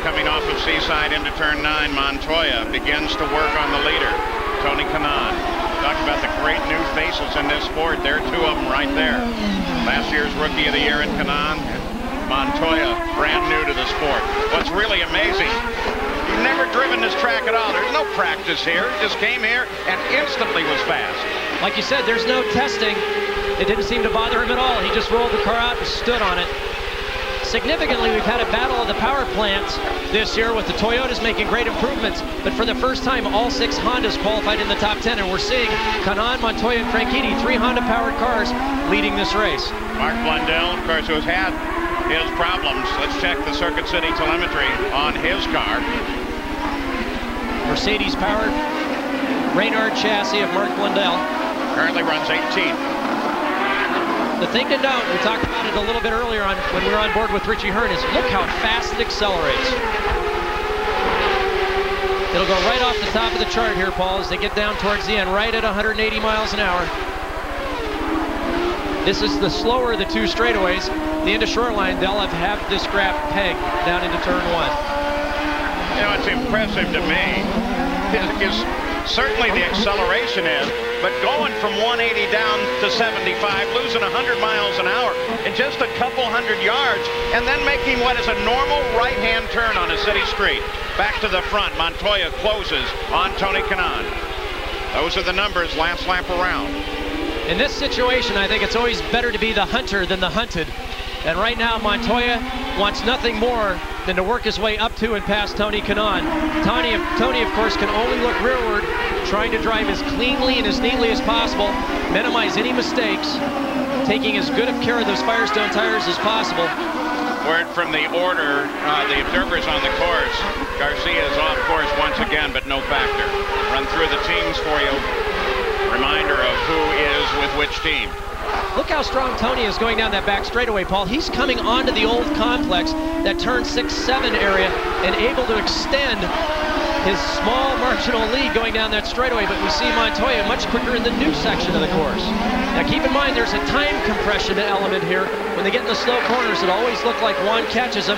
Coming off of Seaside into turn 9, Montoya begins to work on the leader, Tony Kanaan. Talk about the great new faces in this sport. There are two of them right there. Last year's Rookie of the Year in Kanaan, Montoya, brand new to the sport. What's really amazing, he's never driven this track at all. There's no practice here. He just came here and instantly was fast. Like you said, there's no testing. It didn't seem to bother him at all. He just rolled the car out and stood on it. Significantly, we've had a battle of the power plants this year with the Toyotas making great improvements, but for the first time, all 6 Hondas qualified in the top 10, and we're seeing Kanaan, Montoya, and Franchitti, 3 Honda-powered cars leading this race. Mark Blundell, of course, who's had his problems. Let's check the Circuit City telemetry on his car. Mercedes-powered Reynard chassis of Mark Blundell. Currently runs 18th. The thing to note, we talked about it a little bit earlier on when we were on board with Richie Hearn, is look how fast it accelerates. It'll go right off the top of the chart here, Paul, as they get down towards the end, right at 180 miles an hour. This is the slower of the 2 straightaways. The end of Shoreline, they'll have this graph pegged down into turn 1. You know, it's impressive to me is certainly the acceleration is, but going from 180 down to 75, losing 100 miles an hour in just a couple hundred yards, and then making what is a normal right-hand turn on a city street. Back to the front, Montoya closes on Tony Kanaan. Those are the numbers last lap around. In this situation, I think it's always better to be the hunter than the hunted. And right now, Montoya wants nothing more than to work his way up to and past Tony Kanaan. Tony, of course, can only look rearward, trying to drive as cleanly and as neatly as possible, minimize any mistakes, taking as good of care of those Firestone tires as possible. Word from the order, the observers on the course. Garcia is off course once again, but no factor. Run through the teams for you. Reminder of who is with which team. Look how strong Tony is going down that back straightaway, Paul. He's coming onto the old complex, that turn 6-7 area, and able to extend his small marginal lead going down that straightaway, but we see Montoya much quicker in the new section of the course. Now keep in mind there's a time compression element here. When they get in the slow corners, it always looks like Juan catches him.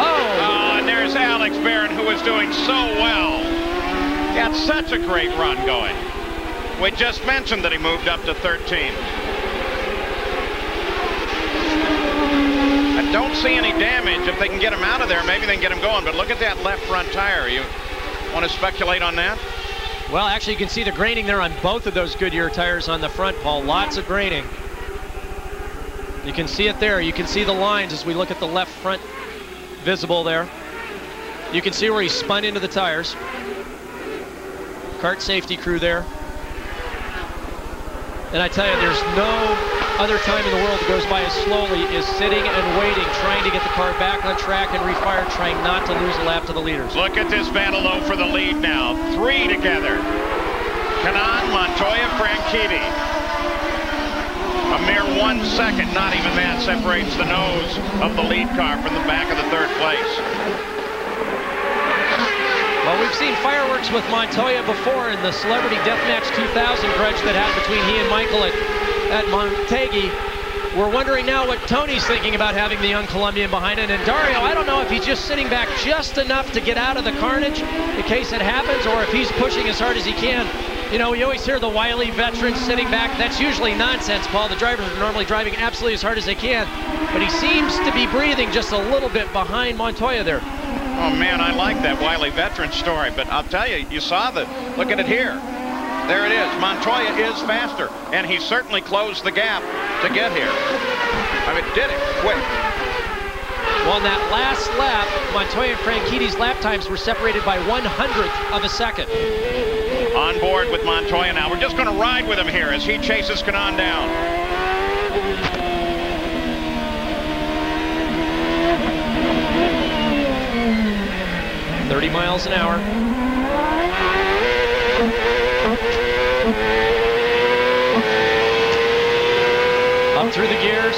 Oh, and there's Alex Barron, who is doing so well. Got such a great run going. We just mentioned that he moved up to 13. I don't see any damage. If they can get him out of there, maybe they can get him going. But look at that left front tire. You want to speculate on that? Well, actually, you can see the graining there on both of those Goodyear tires on the front, Paul. Lots of graining. You can see it there. You can see the lines as we look at the left front visible there. You can see where he spun into the tires. Kart safety crew there. And I tell you, there's no other time in the world that goes by as slowly as sitting and waiting, trying to get the car back on track and refire, trying not to lose a lap to the leaders. Look at this battle, though, for the lead now. 3 together. Kanaan, Montoya, Franchitti. A mere 1 second, not even that, separates the nose of the lead car from the back of the third place. Well, we've seen fireworks with Montoya before in the Celebrity Deathmatch 2000 grudge that happened between he and Michael at Montegi. We're wondering now what Tony's thinking about having the young Colombian behind it. And Dario, I don't know if he's just sitting back just enough to get out of the carnage in case it happens, or if he's pushing as hard as he can. You know, we always hear the wily veterans sitting back. That's usually nonsense, Paul. The drivers are normally driving absolutely as hard as they can. But he seems to be breathing just a little bit behind Montoya there. Oh, man, I like that wily veteran story. But I'll tell you, you saw look at it here. There it is. Montoya is faster, and he certainly closed the gap to get here. I mean, did it quick. Well, in that last lap, Montoya and Franchitti's lap times were separated by 1/100th of a second. On board with Montoya now. We're just going to ride with him here as he chases Kanaan down. $30 miles/hour. Up through the gears.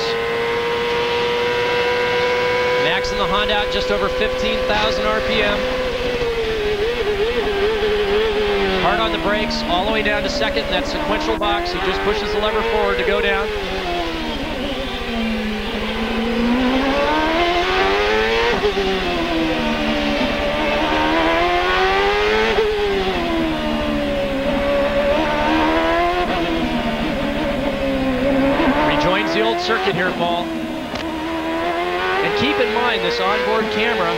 Max in the Honda out just over 15,000 RPM. Hard on the brakes, all the way down to second in that sequential box. He just pushes the lever forward to go down. Rejoins the old circuit here, Paul. And keep in mind, this onboard camera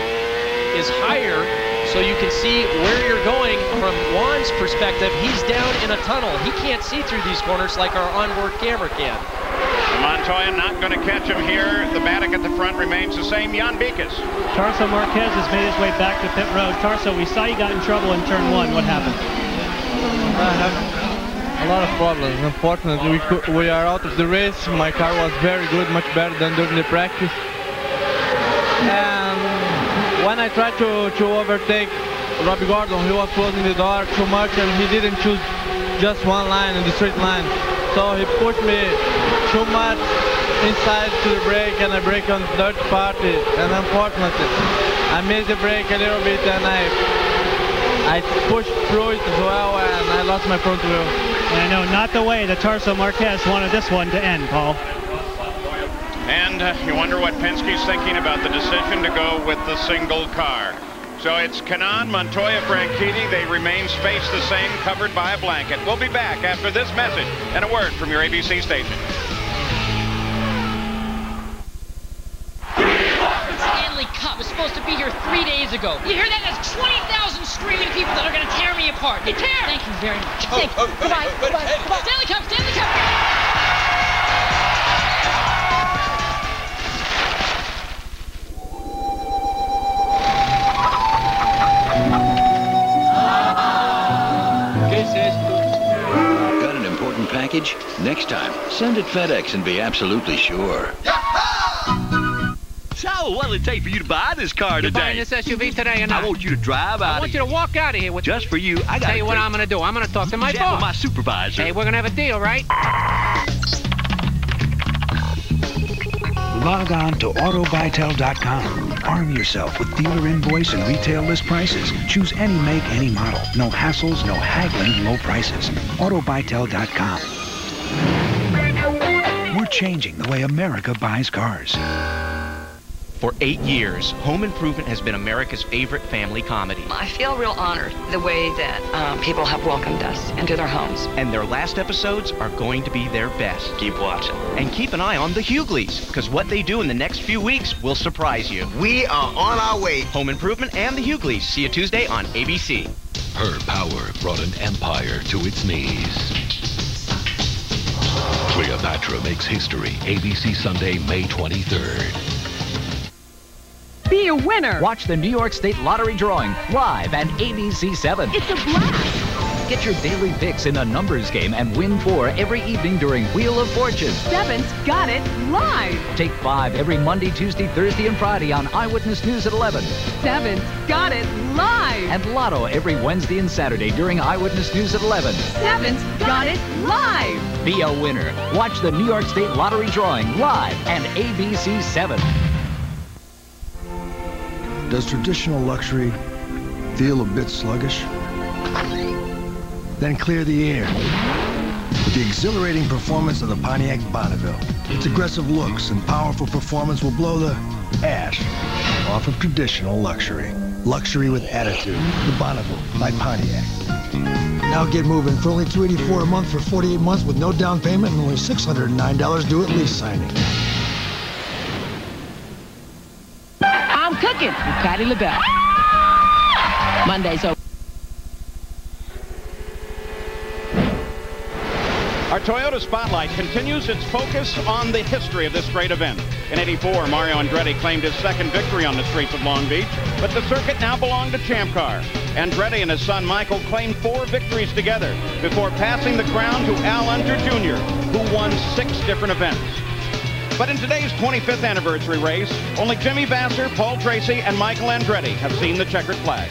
is higher, so you can see where you're going from Juan's perspective. He's down in a tunnel. He can't see through these corners like our onboard camera can. Montoya not going to catch him here. The Batic at the front remains the same. Jan Beekes. Tarso Marquez has made his way back to pit road. Tarso, we saw you got in trouble in turn 1. What happened? I have a lot of problems. Unfortunately, we are out of the race. My car was very good, much better than during the practice. And when I tried to overtake Robbie Gordon, he was closing the door too much, and he didn't choose just one line in the straight line. So he pushed me too much inside to the brake, and I brake on the third party. And unfortunately, I missed the brake a little bit, and I pushed through it as well, and I lost my front wheel. And I know not the way that Tarso Marquez wanted this one to end, Paul. And you wonder what Penske's thinking about the decision to go with the single car. So it's Kanaan, Montoya, Franchitti. They remain spaced the same, covered by a blanket. We'll be back after this message and a word from your ABC station. Stanley Cup was supposed to be here 3 days ago. You hear that? That's 20,000 screaming people that are going to tear me apart. They tear! Thank you very much. Thank you. Goodbye. Goodbye. Stanley Cup! Stanley Cup! Got an important package? Next time, send it FedEx and be absolutely sure. So, what'll it take for you to buy this car today? You buying this SUV today or not? I want you to drive out. I want you to walk out of here with. Just for you, I got. Tell you what I'm going to do. I'm going to talk to my boss. With my supervisor. Hey, we're going to have a deal, right? Log on to autobytel.com. Arm yourself with dealer invoice and retail list prices. Choose any make, any model. No hassles, no haggling, low prices. Autobytel.com. We're changing the way America buys cars. For 8 years, Home Improvement has been America's favorite family comedy. I feel real honored the way that people have welcomed us into their homes. And their last episodes are going to be their best. Keep watching. And keep an eye on the Hughleys, because what they do in the next few weeks will surprise you. We are on our way. Home Improvement and the Hughleys. See you Tuesday on ABC. Her power brought an empire to its knees. Cleopatra makes history. ABC Sunday, May 23rd. Be a winner. Watch the New York State Lottery Drawing live at ABC 7. It's a blast. Get your daily picks in a numbers game and win 4 every evening during Wheel of Fortune. 7's got it live. Take 5 every Monday, Tuesday, Thursday, and Friday on Eyewitness News at 11. 7's got it live. And Lotto every Wednesday and Saturday during Eyewitness News at 11. 7's got it live. Be a winner. Watch the New York State Lottery Drawing live and ABC 7. Does traditional luxury feel a bit sluggish? Then clear the air with the exhilarating performance of the Pontiac Bonneville. Its aggressive looks and powerful performance will blow the ash off of traditional luxury. Luxury with attitude. The Bonneville by Pontiac. Now get moving for only $284 a month for 48 months with no down payment and only $609 due at lease signing. I'm cooking with Patti LaBelle. Mondays open. Our Toyota Spotlight continues its focus on the history of this great event. In '84, Mario Andretti claimed his second victory on the streets of Long Beach, but the circuit now belonged to Champ Car. Andretti and his son Michael claimed 4 victories together before passing the crown to Al Unser Jr., who won 6 different events. But in today's 25th anniversary race, only Jimmy Vasser, Paul Tracy, and Michael Andretti have seen the checkered flag.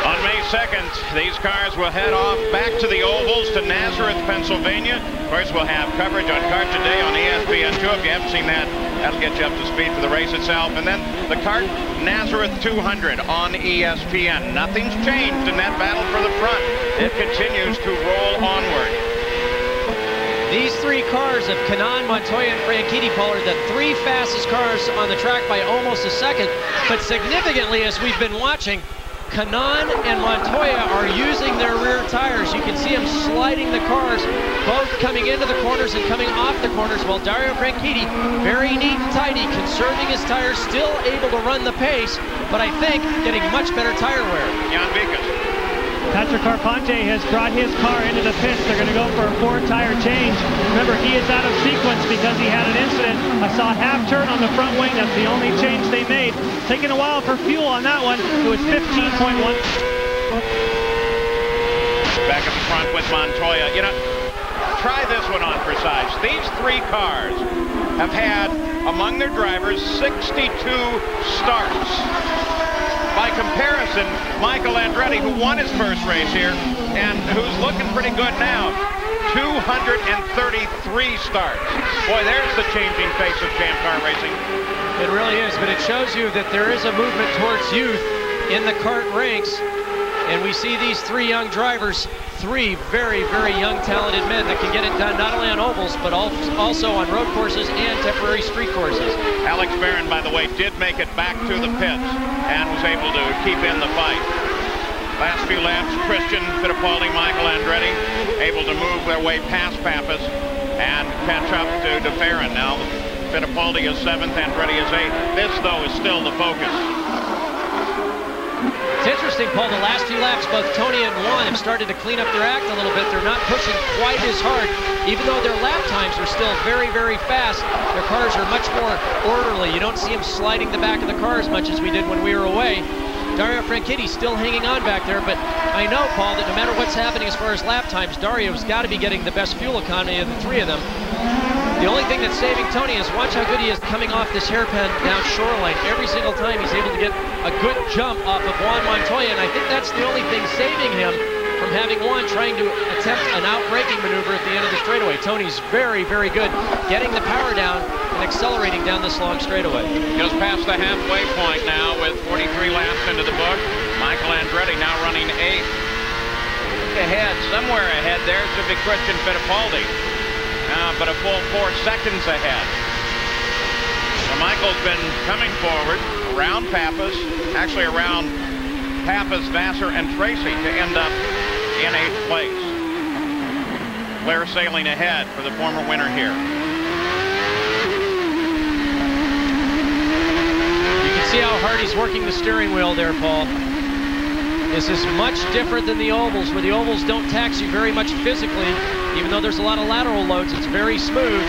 On May 2nd, these cars will head off back to the ovals to Nazareth, Pennsylvania. Of course, we'll have coverage on Kart Today on ESPN2. If you haven't seen that, that'll get you up to speed for the race itself. And then the Kart Nazareth 200 on ESPN. Nothing's changed in that battle for the front. It continues to roll onward. These 3 cars of Kanaan, Montoya, and Franchitti, Paul, are the 3 fastest cars on the track by almost a second. But significantly, as we've been watching, Kanaan and Montoya are using their rear tires. You can see them sliding the cars, both coming into the corners and coming off the corners, while Dario Franchitti, very neat and tidy, conserving his tires, still able to run the pace, but I think getting much better tire wear. Jan Vikas. Patrick Carpente has brought his car into the pits. They're going to go for a 4-tire change. Remember, he is out of sequence because he had an incident. I saw half turn on the front wing. That's the only change they made. Taking a while for fuel on that one. It was 15.1. Back at the front with Montoya. You know, try this one on for size. These 3 cars have had, among their drivers, 62 starts. By comparison, Michael Andretti, who won his first race here and who's looking pretty good now, 233 starts. Boy, there's the changing face of Champ Car racing. It really is, but it shows you that there is a movement towards youth in the kart ranks. And we see these 3 young drivers, 3 very, very young, talented men that can get it done not only on ovals, but also on road courses and temporary street courses. Alex Barron, by the way, did make it back to the pits and was able to keep in the fight. Last few laps, Christian, Fittipaldi, Michael Andretti, able to move their way past Pappas and catch up to DeFerrin. Now, Fittipaldi is 7th, Andretti is 8th. This, though, is still the focus. It's interesting, Paul, the last few laps, both Tony and Juan have started to clean up their act a little bit. They're not pushing quite as hard. Even though their lap times are still very, very fast, their cars are much more orderly. You don't see them sliding the back of the car as much as we did when we were away. Dario Franchitti still hanging on back there, but I know, Paul, that no matter what's happening as far as lap times, Dario's got to be getting the best fuel economy of the 3 of them. The only thing that's saving Tony is watch how good he is coming off this hairpin down shoreline. Every single time he's able to get a good jump off of Juan Montoya, and I think that's the only thing saving him from having Juan trying to attempt an out-braking maneuver at the end of the straightaway. Tony's very, very good getting the power down and accelerating down this long straightaway. Just past the halfway point now with 43 laps into the book. Michael Andretti now running 8th. Ahead, somewhere ahead there should be Christian Fittipaldi. But a full 4 seconds ahead. So Michael's been coming forward around Pappas, actually around Pappas, Vasser, and Tracy to end up in 8th place. Blair sailing ahead for the former winner here. You can see how hard he's working the steering wheel there, Paul. This is much different than the ovals, where the ovals don't tax you very much physically. Even though there's a lot of lateral loads, it's very smooth.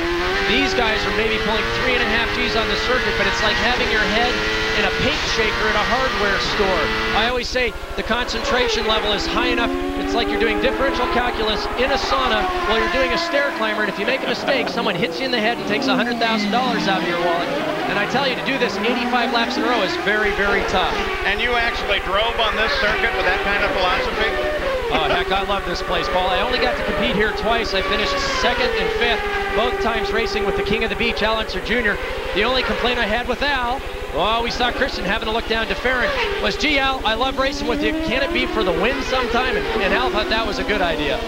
These guys are maybe pulling 3.5 Gs on the circuit, but it's like having your head in a paint shaker at a hardware store. I always say the concentration level is high enough. It's like you're doing differential calculus in a sauna while you're doing a stair climber, and if you make a mistake, someone hits you in the head and takes $100,000 out of your wallet. And I tell you, to do this 85 laps in a row is very, very tough. And you actually drove on this circuit with that kind of philosophy? Oh, heck, I love this place, Paul. I only got to compete here twice. I finished 2nd and 5th, both times racing with the king of the beach, Al Unser Jr. The only complaint I had with Al, well, we saw Christian having to look down to Farron, was, gee, Al, I love racing with you. Can it be for the win sometime? And Al thought that was a good idea.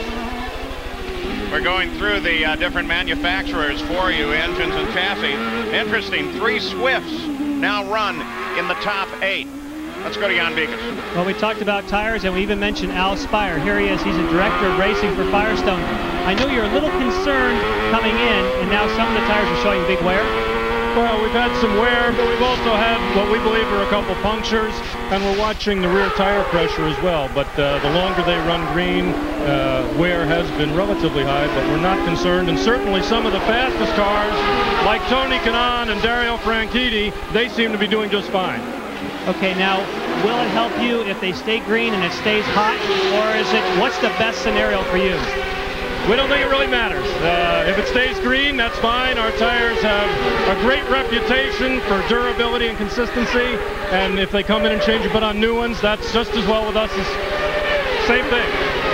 We're going through the different manufacturers for you, engines and chassis. Interesting, 3 Swifts now run in the top 8. Let's go to Jan Beekes. Well, we talked about tires, and we even mentioned Al Spire. Here he is. He's a director of racing for Firestone. I know you're a little concerned coming in, and now some of the tires are showing big wear. Well, we've had some wear, but we've also had what we believe are a couple punctures, and we're watching the rear tire pressure as well. But the longer they run green, wear has been relatively high, but we're not concerned. And certainly some of the fastest cars, like Tony Kanaan and Dario Franchitti, they seem to be doing just fine. Okay, now, will it help you if they stay green and it stays hot, or is it, what's the best scenario for you? We don't think it really matters. If it stays green, that's fine. Our tires have a great reputation for durability and consistency, and if they come in and change and put on new ones, that's just as well with us as same thing.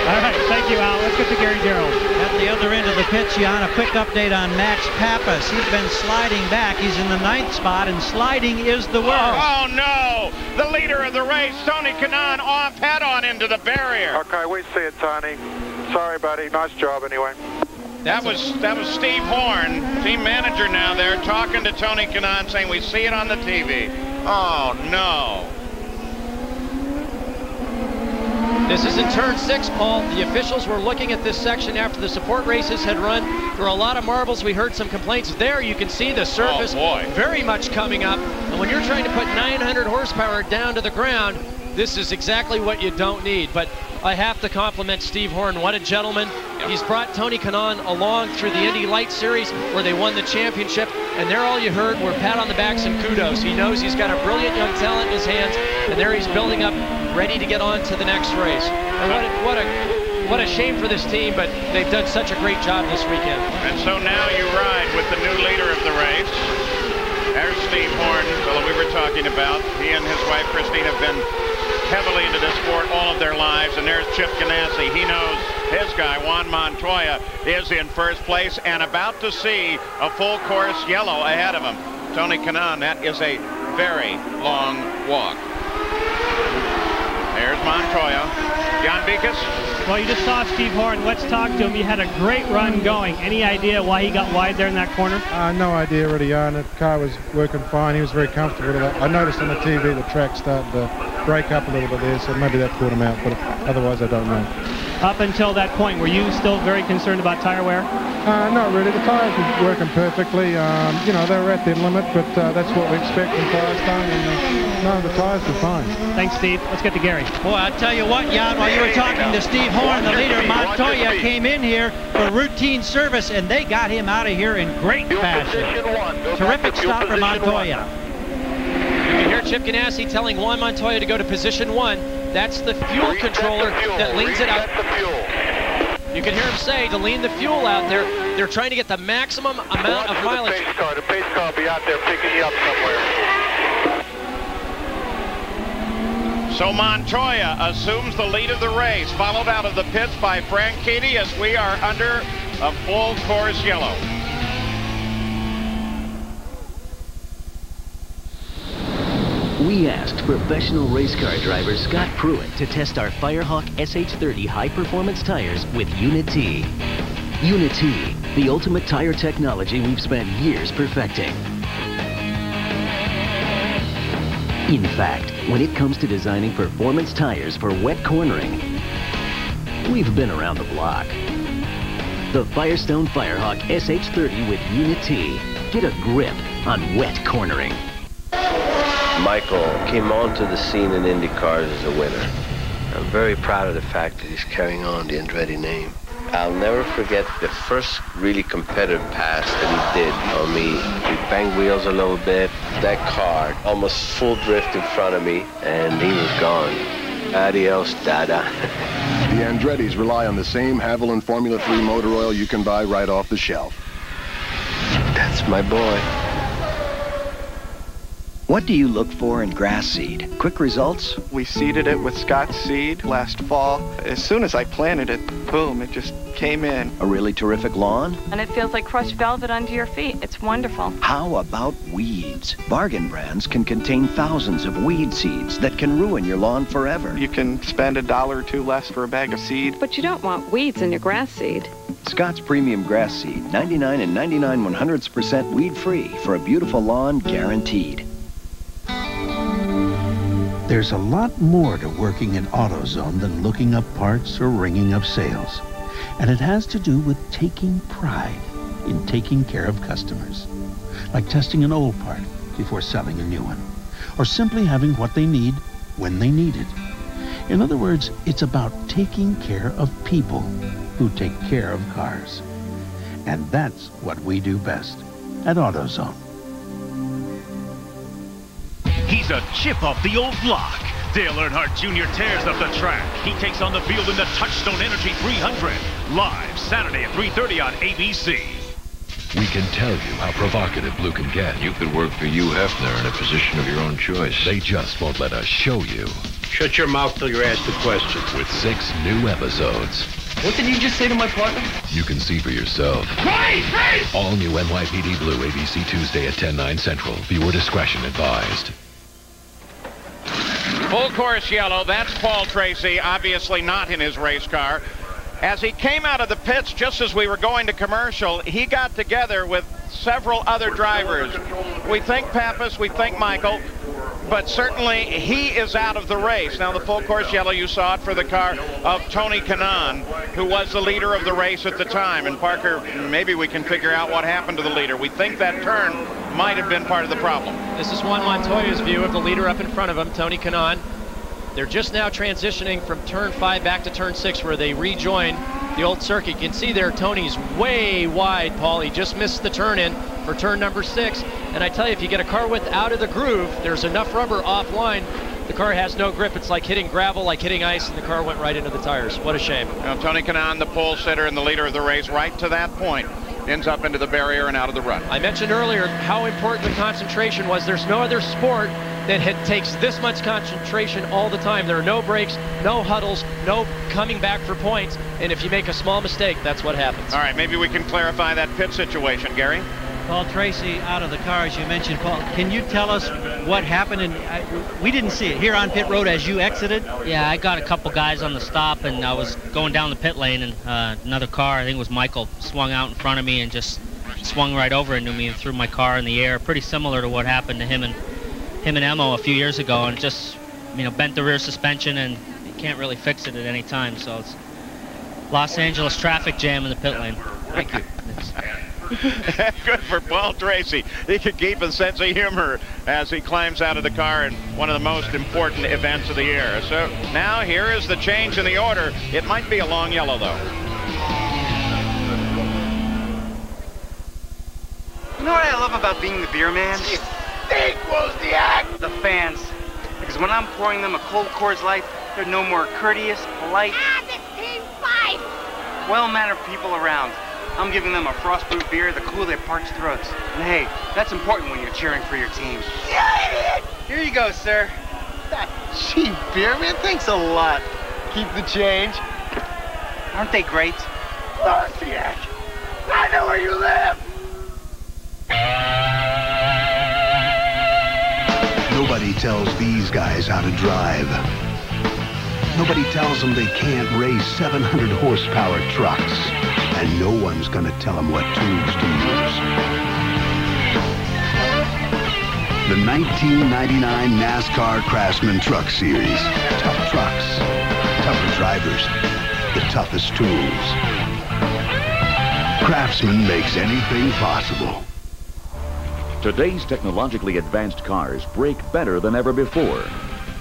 All right, thank you, Al. Let's get to Gary Gerald. At the other end of the pit, Jan, a quick update on Max Pappas. He's been sliding back. He's in the 9th spot, and sliding is the word. Oh, no! The leader of the race, Tony Kanaan, off head-on into the barrier. Okay, we see it, Tony. Sorry, buddy. Nice job, anyway. That was Steve Horn, team manager now there, talking to Tony Kanaan, saying we see it on the TV. Oh, no. This is in turn 6, Paul. The officials were looking at this section after the support races had run. There were a lot of marbles. We heard some complaints. There you can see the surface very much coming up. And when you're trying to put 900 horsepower down to the ground, this is exactly what you don't need. But I have to compliment Steve Horn. What a gentleman. He's brought Tony Kanaan along through the Indy Light Series where they won the championship. And there all you heard were pat on the backs and kudos. He knows he's got a brilliant young talent in his hands. And there he's building up, ready to get on to the next race. And what a shame for this team, but they've done such a great job this weekend. And so now you ride with the new leader of the race. There's Steve Horn, the fellow we were talking about. He and his wife Christine have been heavily into this sport all of their lives. And there's Chip Ganassi. He knows his guy, Juan Montoya, is in first place and about to see a full course yellow ahead of him. Tony Kanaan, that is a very long walk. There's Montoya. Jan Beekes. Well, you just saw Steve Horn. Let's talk to him. He had a great run going. Any idea why he got wide there in that corner? No idea really, Jan. The car was working fine. He was very comfortable with that. I noticed on the TV the track started to break up a little bit there, so maybe that caught him out, but otherwise I don't know. Up until that point, were you still very concerned about tire wear? Not really. The tires were working perfectly. You know, they were at their limit, but that's what we expect from Firestone, and no, the tires were fine. Than's, Steve. Let's get to Gary. Boy, I tell you what, Jan, while you were talking to Steve Horn, the leader, Montoya, came in here for routine service, and they got him out of here in great fashion. Terrific stop for Montoya. You can hear Chip Ganassi telling Juan Montoya to go to position 1. That's the fuel controller that leans it out. You can hear him say to lean the fuel out there. They're trying to get the maximum amount of mileage. The pace car will be out there picking you up somewhere. So Montoya assumes the lead of the race, followed out of the pits by Franchitti as we are under a full course yellow. We asked professional race car driver Scott Pruitt to test our Firehawk SH30 high-performance tires with Unit T. Unit T, the ultimate tire technology we've spent years perfecting. In fact, when it comes to designing performance tires for wet cornering, we've been around the block. The Firestone Firehawk SH30 with Unit T. Get a grip on wet cornering. Michael came onto the scene in IndyCars as a winner. I'm very proud of the fact that he's carrying on the Andretti name. I'll never forget the first really competitive pass that he did on me. We banged wheels a little bit. That car almost full drift in front of me, and he was gone. Adios, Dada. The Andrettis rely on the same Haviland Formula 3 motor oil you can buy right off the shelf. That's my boy. What do you look for in grass seed? Quick results? We seeded it with Scott's seed last fall. As soon as I planted it, boom, it just came in. A really terrific lawn? And it feels like crushed velvet under your feet. It's wonderful. How about weeds? Bargain brands can contain thousands of weed seeds that can ruin your lawn forever. You can spend $1 or $2 less for a bag of seed. But you don't want weeds in your grass seed. Scott's Premium Grass Seed, 99 and 99 100% weed-free for a beautiful lawn guaranteed. There's a lot more to working in AutoZone than looking up parts or ringing up sales. And it has to do with taking pride in taking care of customers. Like testing an old part before selling a new one. Or simply having what they need when they need it. In other words, it's about taking care of people who take care of cars. And that's what we do best at AutoZone. He's a chip off the old block. Dale Earnhardt Jr. tears up the track. He takes on the field in the Touchstone Energy 300. Live Saturday at 3:30 on ABC. We can tell you how provocative Blue can get. You could work for Hugh Hefner in a position of your own choice. They just won't let us show you. Shut your mouth till you're asked a question. With 6 new episodes. What did you just say to my partner? You can see for yourself. Right! All new NYPD Blue, ABC Tuesday at 10/9 Central. Viewer discretion advised. Full course yellow, that's Paul Tracy, obviously not in his race car. As he came out of the pits just as we were going to commercial, he got together with several other drivers. We think Pappas, we think Michael, but certainly he is out of the race. Now the full course yellow, you saw it for the car of Tony Kanaan, who was the leader of the race at the time. And Parker, maybe we can figure out what happened to the leader. We think that turn might have been part of the problem. This is Juan Montoya's view of the leader up in front of him, Tony Kanaan. They're just now transitioning from turn 5 back to turn 6 where they rejoin the old circuit. You can see there Tony's way wide, Paul. He just missed the turn in for turn number 6. And I tell you, if you get a car width out of the groove, there's enough rubber offline, the car has no grip. It's like hitting gravel, like hitting ice, and the car went right into the tires. What a shame. Now, Tony Kanaan, the pole sitter and the leader of the race, right to that point, ends up into the barrier and out of the run. I mentioned earlier how important the concentration was. There's no other sport that takes this much concentration all the time. There are no breaks, no huddles, no coming back for points, and if you make a small mistake, that's what happens. All right, maybe we can clarify that pit situation, Gary. Paul Tracy out of the car, as you mentioned. Paul, can you tell us what happened? And we didn't see it here on pit road as you exited. Yeah, I got a couple guys on the stop, and I was going down the pit lane, and another car, I think it was Michael, swung out in front of me and just swung right over into me and threw my car in the air. Pretty similar to what happened to him and Emo a few years ago, and just, you know, bent the rear suspension, and you can't really fix it at any time. So it's Los Angeles traffic jam in the pit lane. Thank you. Good for Paul Tracy. He could keep a sense of humor as he climbs out of the car in one of the most important events of the year. So now here is the change in the order. It might be a long yellow, though. You know what I love about being the beer man? The fans. Because when I'm pouring them a cold Coors Light, they're no more courteous, polite, well-mannered people around. I'm giving them a frost-brewed beer to cool their parched throats. And hey, that's important when you're cheering for your team. Here you go, sir. That cheap beer, man. Thanks a lot. Keep the change. Aren't they great? Marciak, I know where you live. Nobody tells these guys how to drive. Nobody tells them they can't race 700 horsepower trucks. And no one's gonna tell them what tools to use. The 1999 NASCAR Craftsman Truck Series. Tough trucks, tougher drivers, the toughest tools. Craftsman makes anything possible. Today's technologically advanced cars brake better than ever before.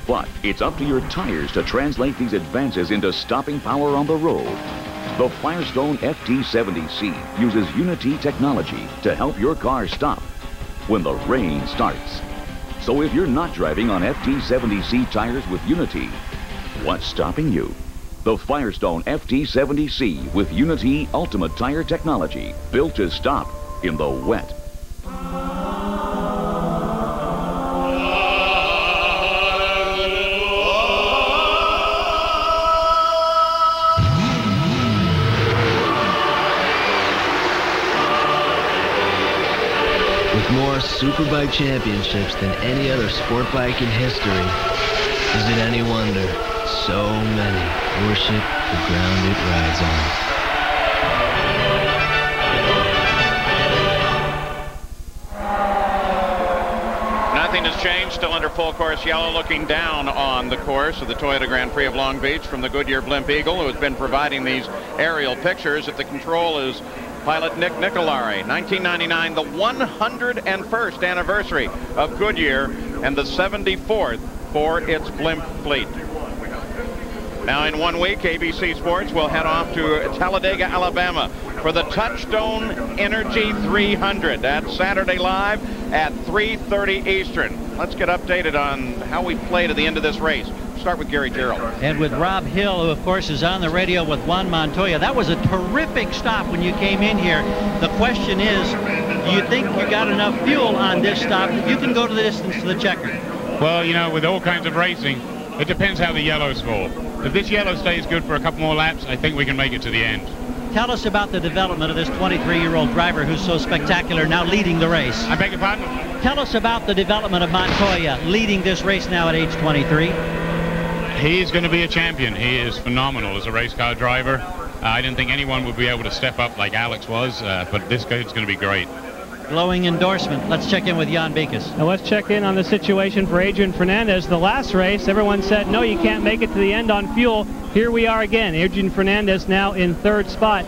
But it's up to your tires to translate these advances into stopping power on the road. The Firestone FT70C uses Unity technology to help your car stop when the rain starts. So if you're not driving on FT70C tires with Unity, what's stopping you? The Firestone FT70C with Unity Ultimate Tire Technology, built to stop in the wet. Superbike championships than any other sport bike in history. Is it any wonder so many worship the ground it rides on? Nothing has changed. Still under full course yellow, looking down on the course of the Toyota Grand Prix of Long Beach from the Goodyear Blimp Eagle, who has been providing these aerial pictures. At the control is pilot Nick Nicolari. 1999, the 101st anniversary of Goodyear and the 74th for its blimp fleet. Now in 1 week, ABC Sports will head off to Talladega, Alabama for the Touchstone Energy 300. That's Saturday live at 3:30 Eastern. Let's get updated on how we play to the end of this race. Start with Gary Gerald. And with Rob Hill, who of course is on the radio with Juan Montoya. That was a terrific stop when you came in here. The question is, do you think you got enough fuel on this stop that you can go to the distance to the checker? Well, you know, with all kinds of racing, it depends how the yellows fall. If this yellow stays good for a couple more laps, I think we can make it to the end. Tell us about the development of this 23-year-old driver who's so spectacular, now leading the race. I beg your pardon? Tell us about the development of Montoya, leading this race now at age 23. He's going to be a champion. He is phenomenal as a race car driver. I didn't think anyone would be able to step up like Alex was, but this guy's going to be great. Glowing endorsement. Let's check in with Jan Beekes. Now let's check in on the situation for Adrian Fernandez. The last race, everyone said, no, you can't make it to the end on fuel. Here we are again. Adrian Fernandez now in third spot.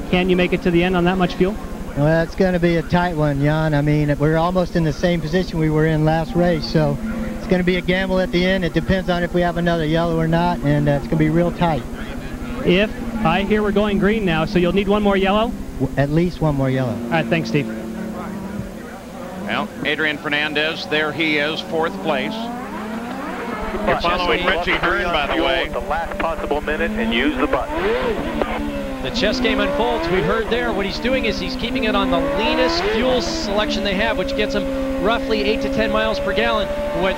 Can you make it to the end on that much fuel? Well, it's going to be a tight one, Jan. I mean, we're almost in the same position we were in last race, so it's going to be a gamble at the end. It depends on if we have another yellow or not, and it's going to be real tight. If I hear we're going green now, so you'll need one more yellow? At least one more yellow. All right, thanks, Steve. Well, Adrian Fernandez, there he is, fourth place. We're following Richie Hearn, by the way. The last possible minute and use the button. The chess game unfolds. We heard there what he's doing is he's keeping it on the leanest fuel selection they have, which gets him roughly 8 to 10 miles per gallon. What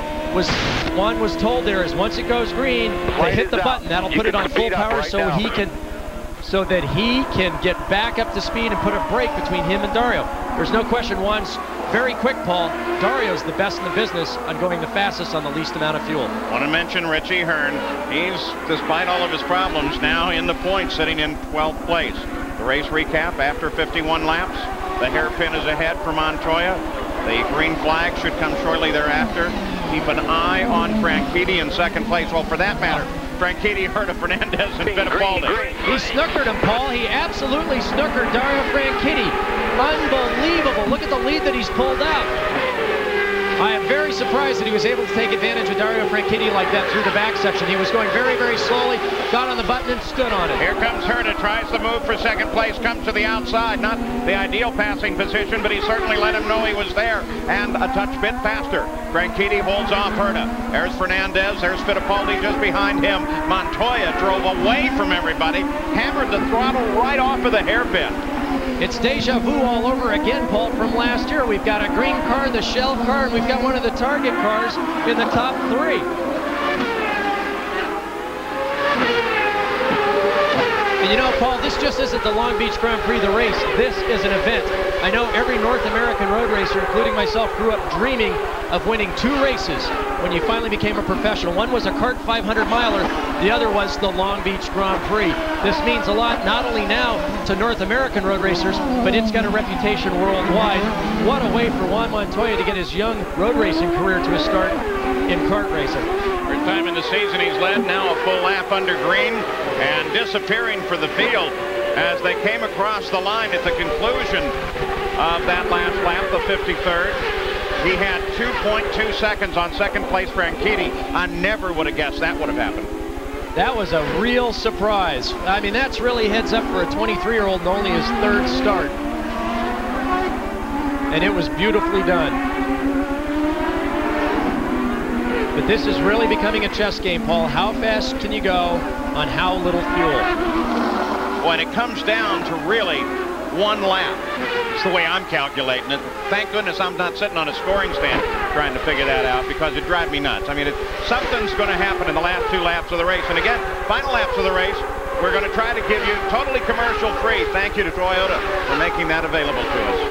Juan was told there is once it goes green, they hit the button. That'll put it on full power so that he can get back up to speed and put a break between him and Dario. There's no question Juan's very quick, Paul. Dario's the best in the business on going the fastest on the least amount of fuel. Want to mention Richie Hearn. He's, despite all of his problems, now in the points, sitting in 12th place. The race recap after 51 laps. The hairpin is ahead for Montoya. The green flag should come shortly thereafter. Keep an eye on Franchitti in second place. Well, for that matter, Franchitti heard of Fernandez and Fittipaldi. He snookered him, Paul. He absolutely snookered Dario Franchitti. Unbelievable. Look at the lead that he's pulled out. I am very surprised that he was able to take advantage of Dario Franchitti like that through the back section. He was going very, very slowly, got on the button and stood on it. Here comes Herta, tries to move for second place, comes to the outside. Not the ideal passing position, but he certainly let him know he was there. And a touch bit faster. Franchitti holds off Herta. There's Fernandez, there's Fittipaldi just behind him. Montoya drove away from everybody, hammered the throttle right off of the hairpin. It's deja vu all over again, Paul, from last year. We've got a green car, the Shell car, and we've got one of the Target cars in the top three. And you know, Paul, this just isn't the Long Beach Grand Prix, the race. This is an event. I know every North American road racer, including myself, grew up dreaming of winning 2 races when you finally became a professional. One was a kart 500-miler. The other was the Long Beach Grand Prix. This means a lot, not only now to North American road racers, but it's got a reputation worldwide. What a way for Juan Montoya to get his young road racing career to a start in kart racing. First time in the season he's led, now a full lap under green, and disappearing for the field as they came across the line at the conclusion of that last lap, the 53rd. He had 2.2 seconds on second place Franchitti. I never would have guessed that would have happened. That was a real surprise. I mean, that's really heads up for a 23-year-old and only his 3rd start. And it was beautifully done. But this is really becoming a chess game, Paul. How fast can you go on how little fuel? When it comes down to really one lap, it's the way I'm calculating it. Thank goodness I'm not sitting on a scoring stand trying to figure that out, because it drives me nuts. I mean, something's going to happen in the last 2 laps of the race. And again, final laps of the race, we're going to try to give you totally commercial free. Thank you to Toyota for making that available to us.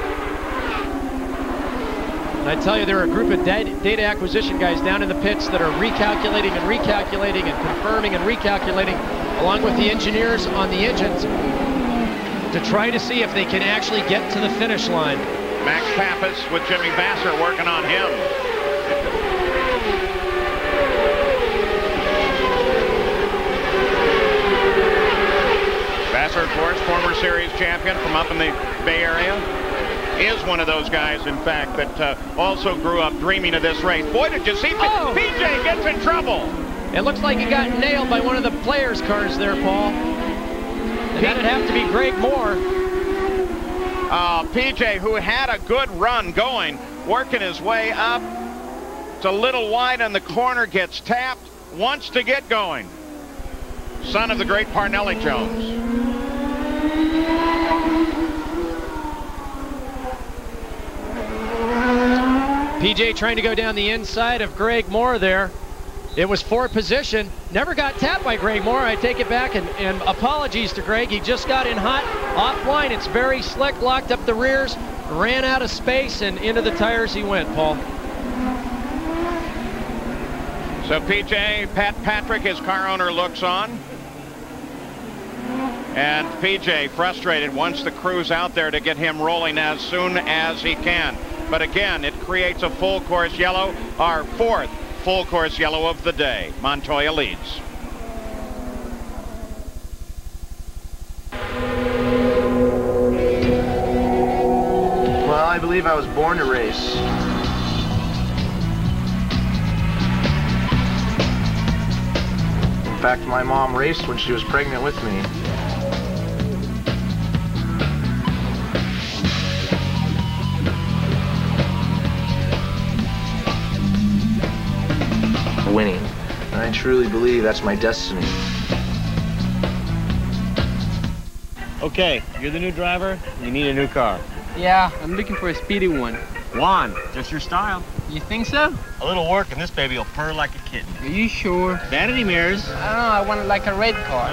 I tell you, there are a group of data acquisition guys down in the pits that are recalculating and recalculating and confirming and recalculating, along with the engineers on the engines, to try to see if they can actually get to the finish line. Max Pappas with Jimmy Vasser working on him. Vasser, of course, former series champion from up in the Bay Area, is one of those guys, in fact, that also grew up dreaming of this race. Boy, did you see PJ gets in trouble. It looks like he got nailed by one of the players' cars there, Paul. And that'd have to be Greg Moore. PJ, who had a good run going, working his way up. It's a little wide on the corner, gets tapped, wants to get going. Son of the great Parnelli Jones. PJ trying to go down the inside of Greg Moore there. It was for position. Never got tapped by Greg Moore. I take it back, and apologies to Greg. He just got in hot, offline. It's very slick, locked up the rears, ran out of space, and into the tires he went, Paul. So PJ, Pat Patrick, his car owner, looks on. And PJ, frustrated, wants the crews out there to get him rolling as soon as he can. But again, it creates a full course yellow, our fourth full course yellow of the day. Montoya leads. Well, I believe I was born to race. In fact, my mom raced when she was pregnant with me. Winning. And I truly believe that's my destiny. Okay, you're the new driver. You need a new car. Yeah, I'm looking for a speedy one. Juan, just your style. You think so? A little work and this baby will purr like a kitten. Are you sure? Vanity mirrors. I don't know, I want like a red car.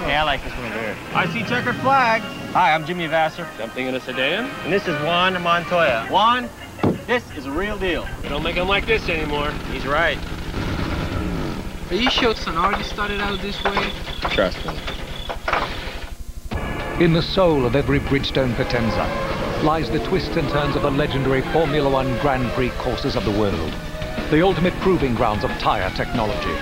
Yeah, I like this one here. I see checkered flag. Hi, I'm Jimmy Vasser. Something in a sedan. And this is Juan Montoya. Juan, this is a real deal. We don't make them like this anymore. He's right. Are you sure Sonardi started out this way? Trust me. In the soul of every Bridgestone Potenza lies the twists and turns of the legendary Formula One Grand Prix courses of the world, the ultimate proving grounds of tyre technology.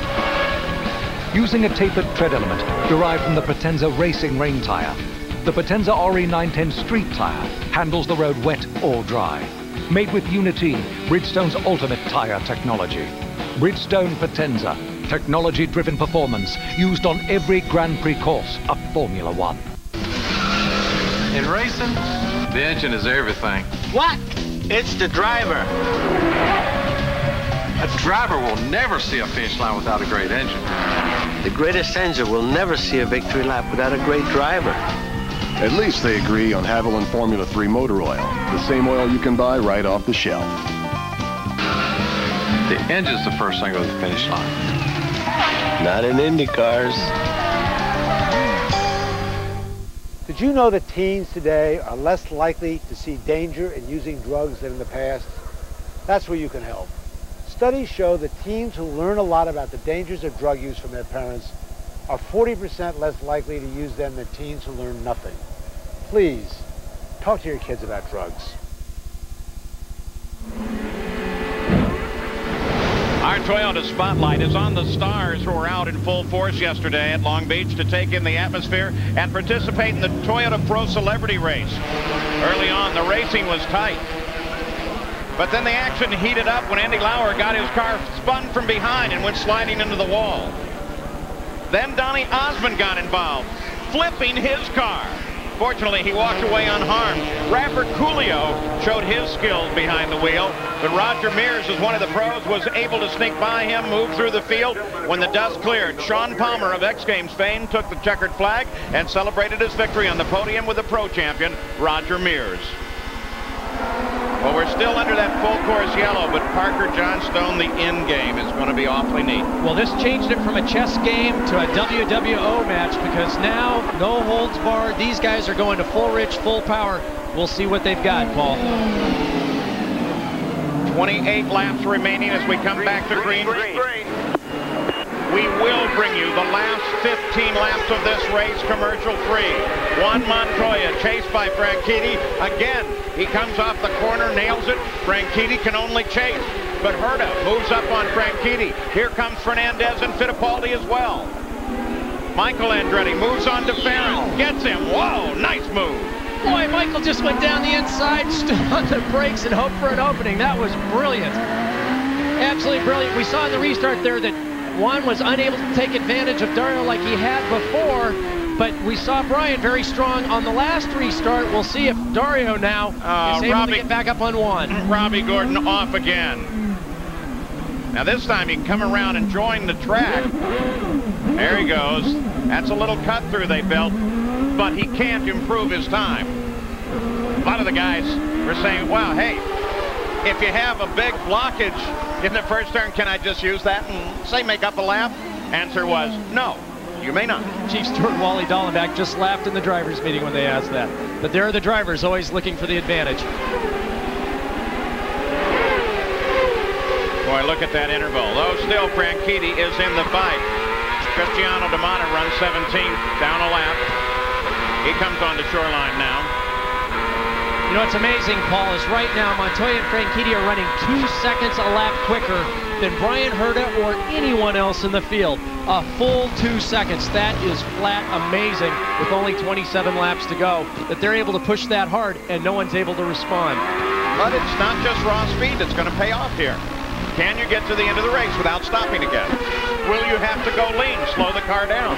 Using a tapered tread element derived from the Potenza Racing Rain tyre, the Potenza RE910 Street tyre handles the road wet or dry. Made with Unity, Bridgestone's ultimate tyre technology. Bridgestone Potenza, technology-driven performance used on every Grand Prix course of Formula One. In racing, the engine is everything. What? It's the driver. A driver will never see a finish line without a great engine. The greatest engine will never see a victory lap without a great driver. At least they agree on Haviland Formula 3 motor oil, the same oil you can buy right off the shelf. The engine's the first thing to the finish line. Not in IndyCars. Did you know that teens today are less likely to see danger in using drugs than in the past? That's where you can help. Studies show that teens who learn a lot about the dangers of drug use from their parents are 40% less likely to use them than teens who learn nothing. Please, talk to your kids about drugs. Our Toyota Spotlight is on the stars who were out in full force yesterday at Long Beach to take in the atmosphere and participate in the Toyota Pro Celebrity Race. Early on, the racing was tight. But then the action heated up when Andy Lauer got his car spun from behind and went sliding into the wall. Then Donnie Osmond got involved, flipping his car. Fortunately, he walked away unharmed. Rapper Coolio showed his skills behind the wheel, but Roger Mears, as one of the pros, was able to sneak by him, move through the field. When the dust cleared, Sean Palmer of X Games fame took the checkered flag and celebrated his victory on the podium with the pro champion, Roger Mears. Well, we're still under that full course yellow, but Parker Johnstone, the end game, is going to be awfully neat. Well, this changed it from a chess game to a WWO match, because now, no holds barred. These guys are going to full rich, full power. We'll see what they've got, Paul. 28 laps remaining as we come back to green. We will bring you the last 15 laps of this race commercial-free. Juan Montoya chased by Franchitti. Again, he comes off the corner, nails it. Franchitti can only chase. But Herta moves up on Franchitti. Here comes Fernandez and Fittipaldi as well. Michael Andretti moves on to Farron. Gets him. Whoa, nice move. Boy, Michael just went down the inside, stood on the brakes, and hoped for an opening. That was brilliant. Absolutely brilliant. We saw in the restart there that Juan was unable to take advantage of Dario like he had before, but we saw Brian very strong on the last restart. We'll see if Dario now is able to get back up on Juan. Robbie Gordon off again. Now this time he can come around and join the track. There he goes. That's a little cut through they built, but he can't improve his time. A lot of the guys were saying, wow, hey, if you have a big blockage in the first turn, can I just use that and say make up a lap? Answer was no, you may not. Chief Steward Wally Dallenbach just laughed in the drivers' meeting when they asked that. But there are the drivers always looking for the advantage. Boy, look at that interval. Though still Franchitti is in the fight. Cristiano D'Amato runs 17th, down a lap. He comes on the shoreline now. You know what's amazing, Paul, is right now Montoya and Franchitti are running 2 seconds a lap quicker than Brian Herta or anyone else in the field. A full 2 seconds. That is flat amazing with only 27 laps to go, that they're able to push that hard and no one's able to respond. But it's not just raw speed that's going to pay off here. Can you get to the end of the race without stopping again? Will you have to go lean, slow the car down?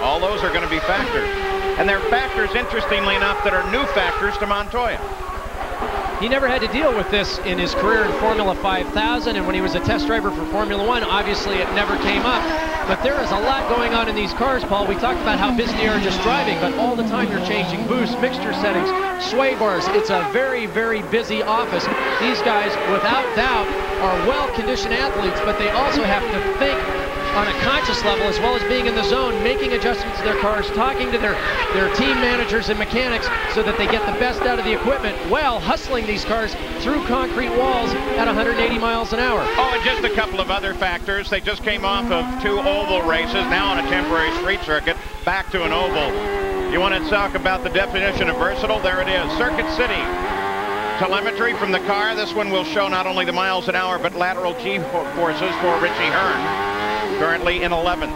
All those are going to be factors. And they're factors, interestingly enough, that are new factors to Montoya. He never had to deal with this in his career in Formula 5000, and when he was a test driver for Formula 1, obviously it never came up. But there is a lot going on in these cars, Paul. We talked about how busy they are just driving, but all the time you're changing boost, mixture settings, sway bars. It's a very, very busy office. These guys, without doubt, are well-conditioned athletes, but they also have to think on a conscious level, as well as being in the zone, making adjustments to their cars, talking to their team managers and mechanics so that they get the best out of the equipment while hustling these cars through concrete walls at 180 miles an hour. Oh, and just a couple of other factors. They just came off of 2 oval races, now on a temporary street circuit, back to an oval. You want to talk about the definition of versatile? There it is. Circuit City. Telemetry from the car. This one will show not only the miles an hour, but lateral G-forces for Richie Hearn. Currently in 11th.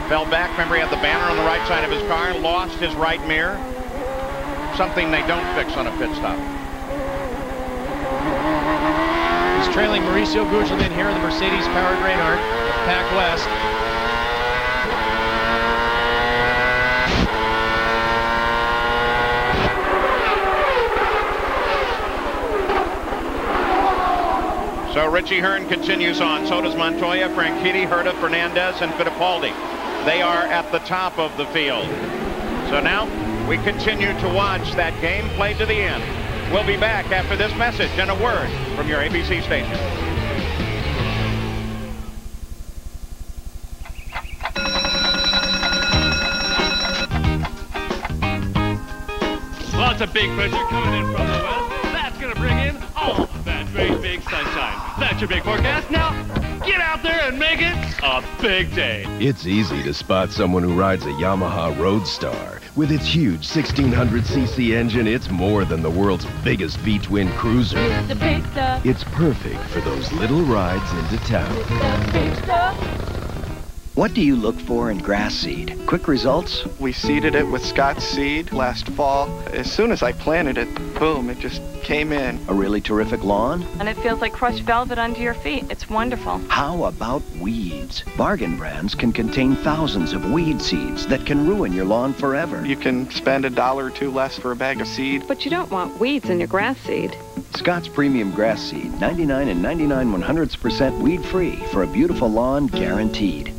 Fell back. Remember, he had the banner on the right side of his car. Lost his right mirror. Something they don't fix on a pit stop. He's trailing Mauricio Gugelmin here in the Mercedes-powered Reynard, Pac West. So Richie Hearn continues on. So does Montoya, Franchitti, Herta, Fernandez, and Fittipaldi. They are at the top of the field. So now we continue to watch that game play to the end. We'll be back after this message and a word from your ABC station. Lots of big pressure coming in from the west. That's going to bring in all that great big sunshine. That's your big forecast. Now, get out there and make it a big day. It's easy to spot someone who rides a Yamaha Roadstar. With its huge 1600cc engine, it's more than the world's biggest V-twin cruiser. It's the big stuff. It's perfect for those little rides into town. It's the big stuff. What do you look for in grass seed? Quick results? We seeded it with Scott's seed last fall. As soon as I planted it, boom, it just came in. A really terrific lawn? And it feels like crushed velvet under your feet. It's wonderful. How about weeds? Bargain brands can contain thousands of weed seeds that can ruin your lawn forever. You can spend $1 or $2 less for a bag of seed. But you don't want weeds in your grass seed. Scott's Premium Grass Seed, 99 and 99 100% weed-free for a beautiful lawn guaranteed.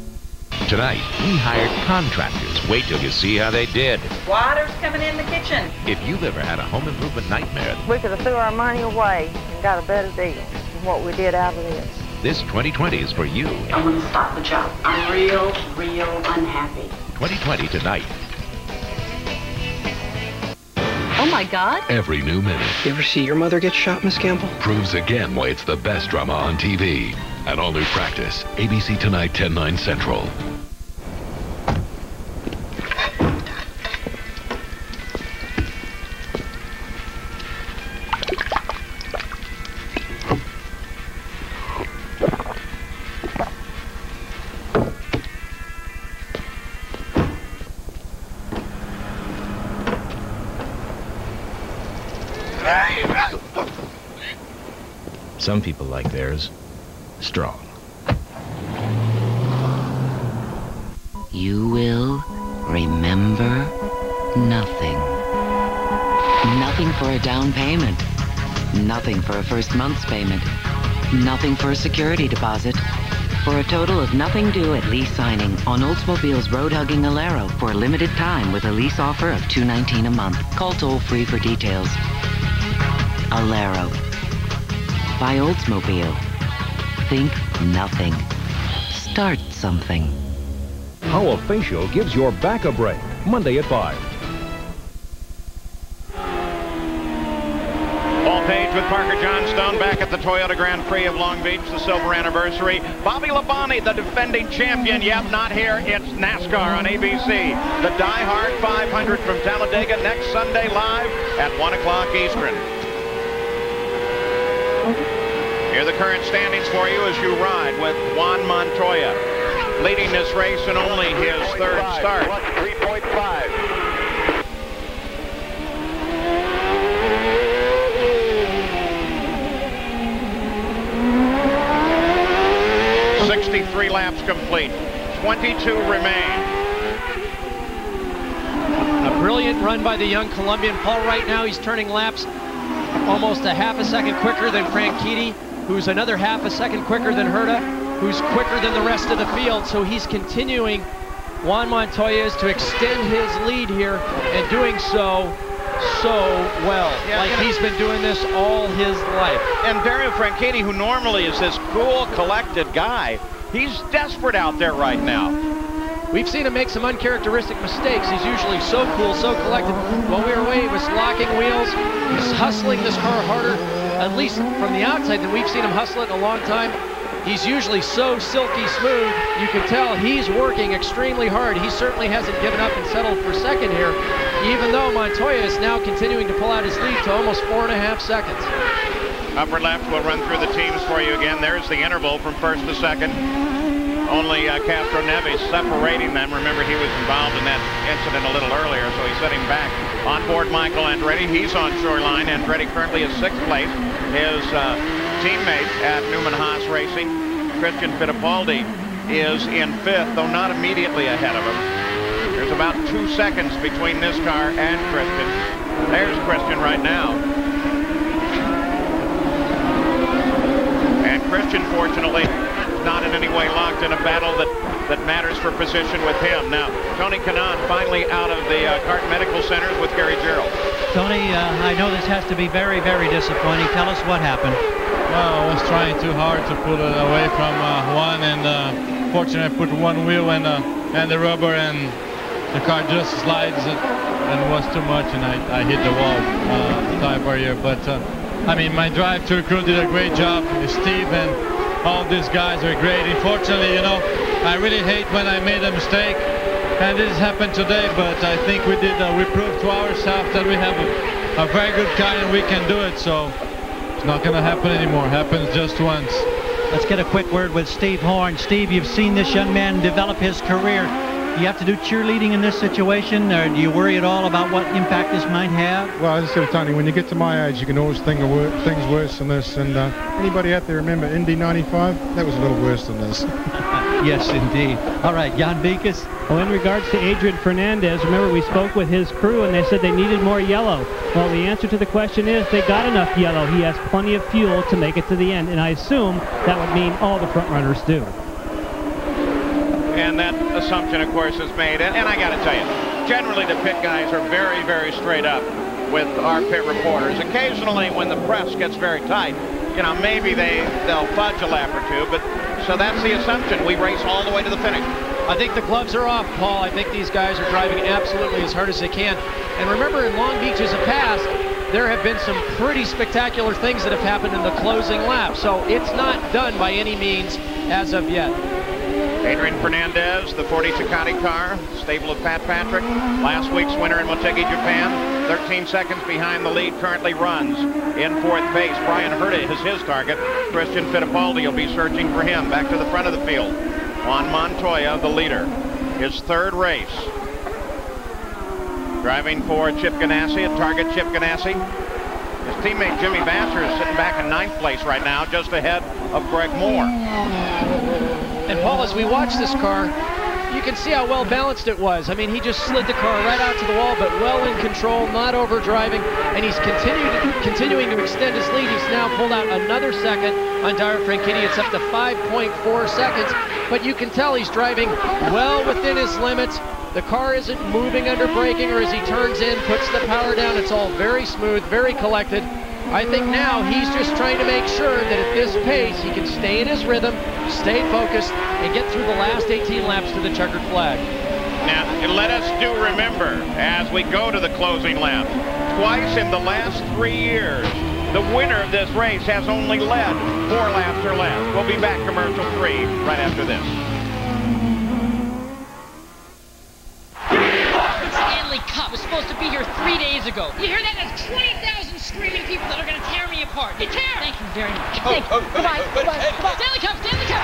Tonight, we hired contractors. Wait till you see how they did. Water's coming in the kitchen. If you've ever had a home improvement nightmare, We could have threw our money away and got a better deal than what we did out of this. this 2020 is for you. I want to stop the job. I'm real unhappy. 2020 tonight. Oh, my God. Every new minute. You ever see your mother get shot, Miss Campbell? Proves again why it's the best drama on TV. An all-new Practice. ABC tonight, 10/9 Central. Some people like theirs strong. You will remember nothing. Nothing for a down payment. Nothing for a first month's payment. Nothing for a security deposit. For a total of nothing due at lease signing on Oldsmobile's road-hugging Alero for a limited time with a lease offer of $219 a month. Call toll-free for details. Alero. By Oldsmobile. Think nothing. Start something. How a facial gives your back a break. Monday at 5. Paul Page with Parker Johnstone back at the Toyota Grand Prix of Long Beach, the silver anniversary. Bobby Labonte, the defending champion. Yep, not here. It's NASCAR on ABC. The Die Hard 500 from Talladega next Sunday live at 1 o'clock Eastern. Here are the current standings for you as you ride with Juan Montoya, leading this race in only his third start. 3.5. 63 laps complete. 22 remain. A brilliant run by the young Colombian. Paul, right now he's turning laps almost a half a second quicker than Franchitti, who's another half a second quicker than Herta, who's quicker than the rest of the field. So he's continuing, Juan Montoya, is to extend his lead here, and doing so well. Yeah, like he's been doing this all his life. And Dario Franchitti, who normally is this cool, collected guy, he's desperate out there right now. We've seen him make some uncharacteristic mistakes. He's usually so cool, so collected. While we were away, he was locking wheels. He's hustling this car harder, at least from the outside, than we've seen him hustle it in a long time. He's usually so silky smooth. You can tell he's working extremely hard. He certainly hasn't given up and settled for second here, even though Montoya is now continuing to pull out his lead to almost 4.5 seconds. Upper left, we'll run through the teams for you again. There's the interval from first to second. Only Castro Neves separating them. Remember, he was involved in that incident a little earlier, so he's setting back. On board Michael Andretti. He's on shoreline. Andretti currently is 6th place. His teammate at Newman Haas Racing, Christian Fittipaldi, is in 5th, though not immediately ahead of him. There's about 2 seconds between this car and Christian. There's Christian right now. And Christian, fortunately, not in any way locked in a battle that matters for position with him. Now, Tony Kanaan finally out of the CART Medical Centers with Gary Gerald. Tony, I know this has to be very, very disappointing. Tell us what happened. Well, I was trying too hard to pull it away from Juan, and fortunately I put one wheel and the rubber, and the car just slides and it was too much, and I hit the wall, the tire barrier. But I mean, my drive-through crew did a great job. Steve and all these guys are great. Unfortunately, you know, I really hate when I made a mistake, and this happened today, but I think we proved to ourselves that we have a very good car and we can do it, so it's not going to happen anymore. It happens just once. Let's get a quick word with Steve Horn. Steve, you've seen this young man develop his career. Do you have to do cheerleading in this situation, or do you worry at all about what impact this might have? Well, as I said, Tony, when you get to my age, you can always think of things worse than this. And anybody out there remember Indy 95? That was a little worse than this. Yes, indeed. All right, Jan Beekes. Well, in regards to Adrian Fernandez, remember we spoke with his crew and they said they needed more yellow. Well, the answer to the question is they got enough yellow. He has plenty of fuel to make it to the end, and I assume that would mean all the front runners do. And that assumption, of course, is made. And I got to tell you, generally the pit guys are very, very straight up with our pit reporters. Occasionally, when the press gets very tight, you know, maybe they'll fudge a lap or two. But so that's the assumption. We race all the way to the finish. I think the gloves are off, Paul. I think these guys are driving absolutely as hard as they can. And remember, in Long Beach as a past, there have been some pretty spectacular things that have happened in the closing lap. So it's not done by any means as of yet. Adrian Fernandez, the 40 Ducati car, stable of Pat Patrick. Last week's winner in Motegi, Japan. 13 seconds behind the lead, currently runs in 4th place. Brian Herta is his target. Christian Fittipaldi will be searching for him. Back to the front of the field. Juan Montoya, the leader. His 3rd race. Driving for Chip Ganassi, a target Chip Ganassi. His teammate Jimmy Vasser is sitting back in 9th place right now, just ahead of Greg Moore. And Paul, as we watch this car, you can see how well balanced it was. I mean, he just slid the car right out to the wall, but well in control, not over driving, and he's continuing to extend his lead. He's now pulled out another second on Dario Franchitti. It's up to 5.4 seconds, but you can tell he's driving well within his limits. The car isn't moving under braking, or as he turns in, puts the power down. It's all very smooth, very collected. I think now he's just trying to make sure that at this pace he can stay in his rhythm, stay focused, and get through the last 18 laps to the checkered flag. Now, let us do remember, as we go to the closing lap, twice in the last 3 years, the winner of this race has only led 4 laps or less. We'll be back commercial free right after this. Cup was supposed to be here 3 days ago. You hear that? There's 20,000 screaming people that are going to tear me apart. They tear! Thank you very much. Thank you. Goodbye. Goodbye. Stanley Cup! Stanley Cup!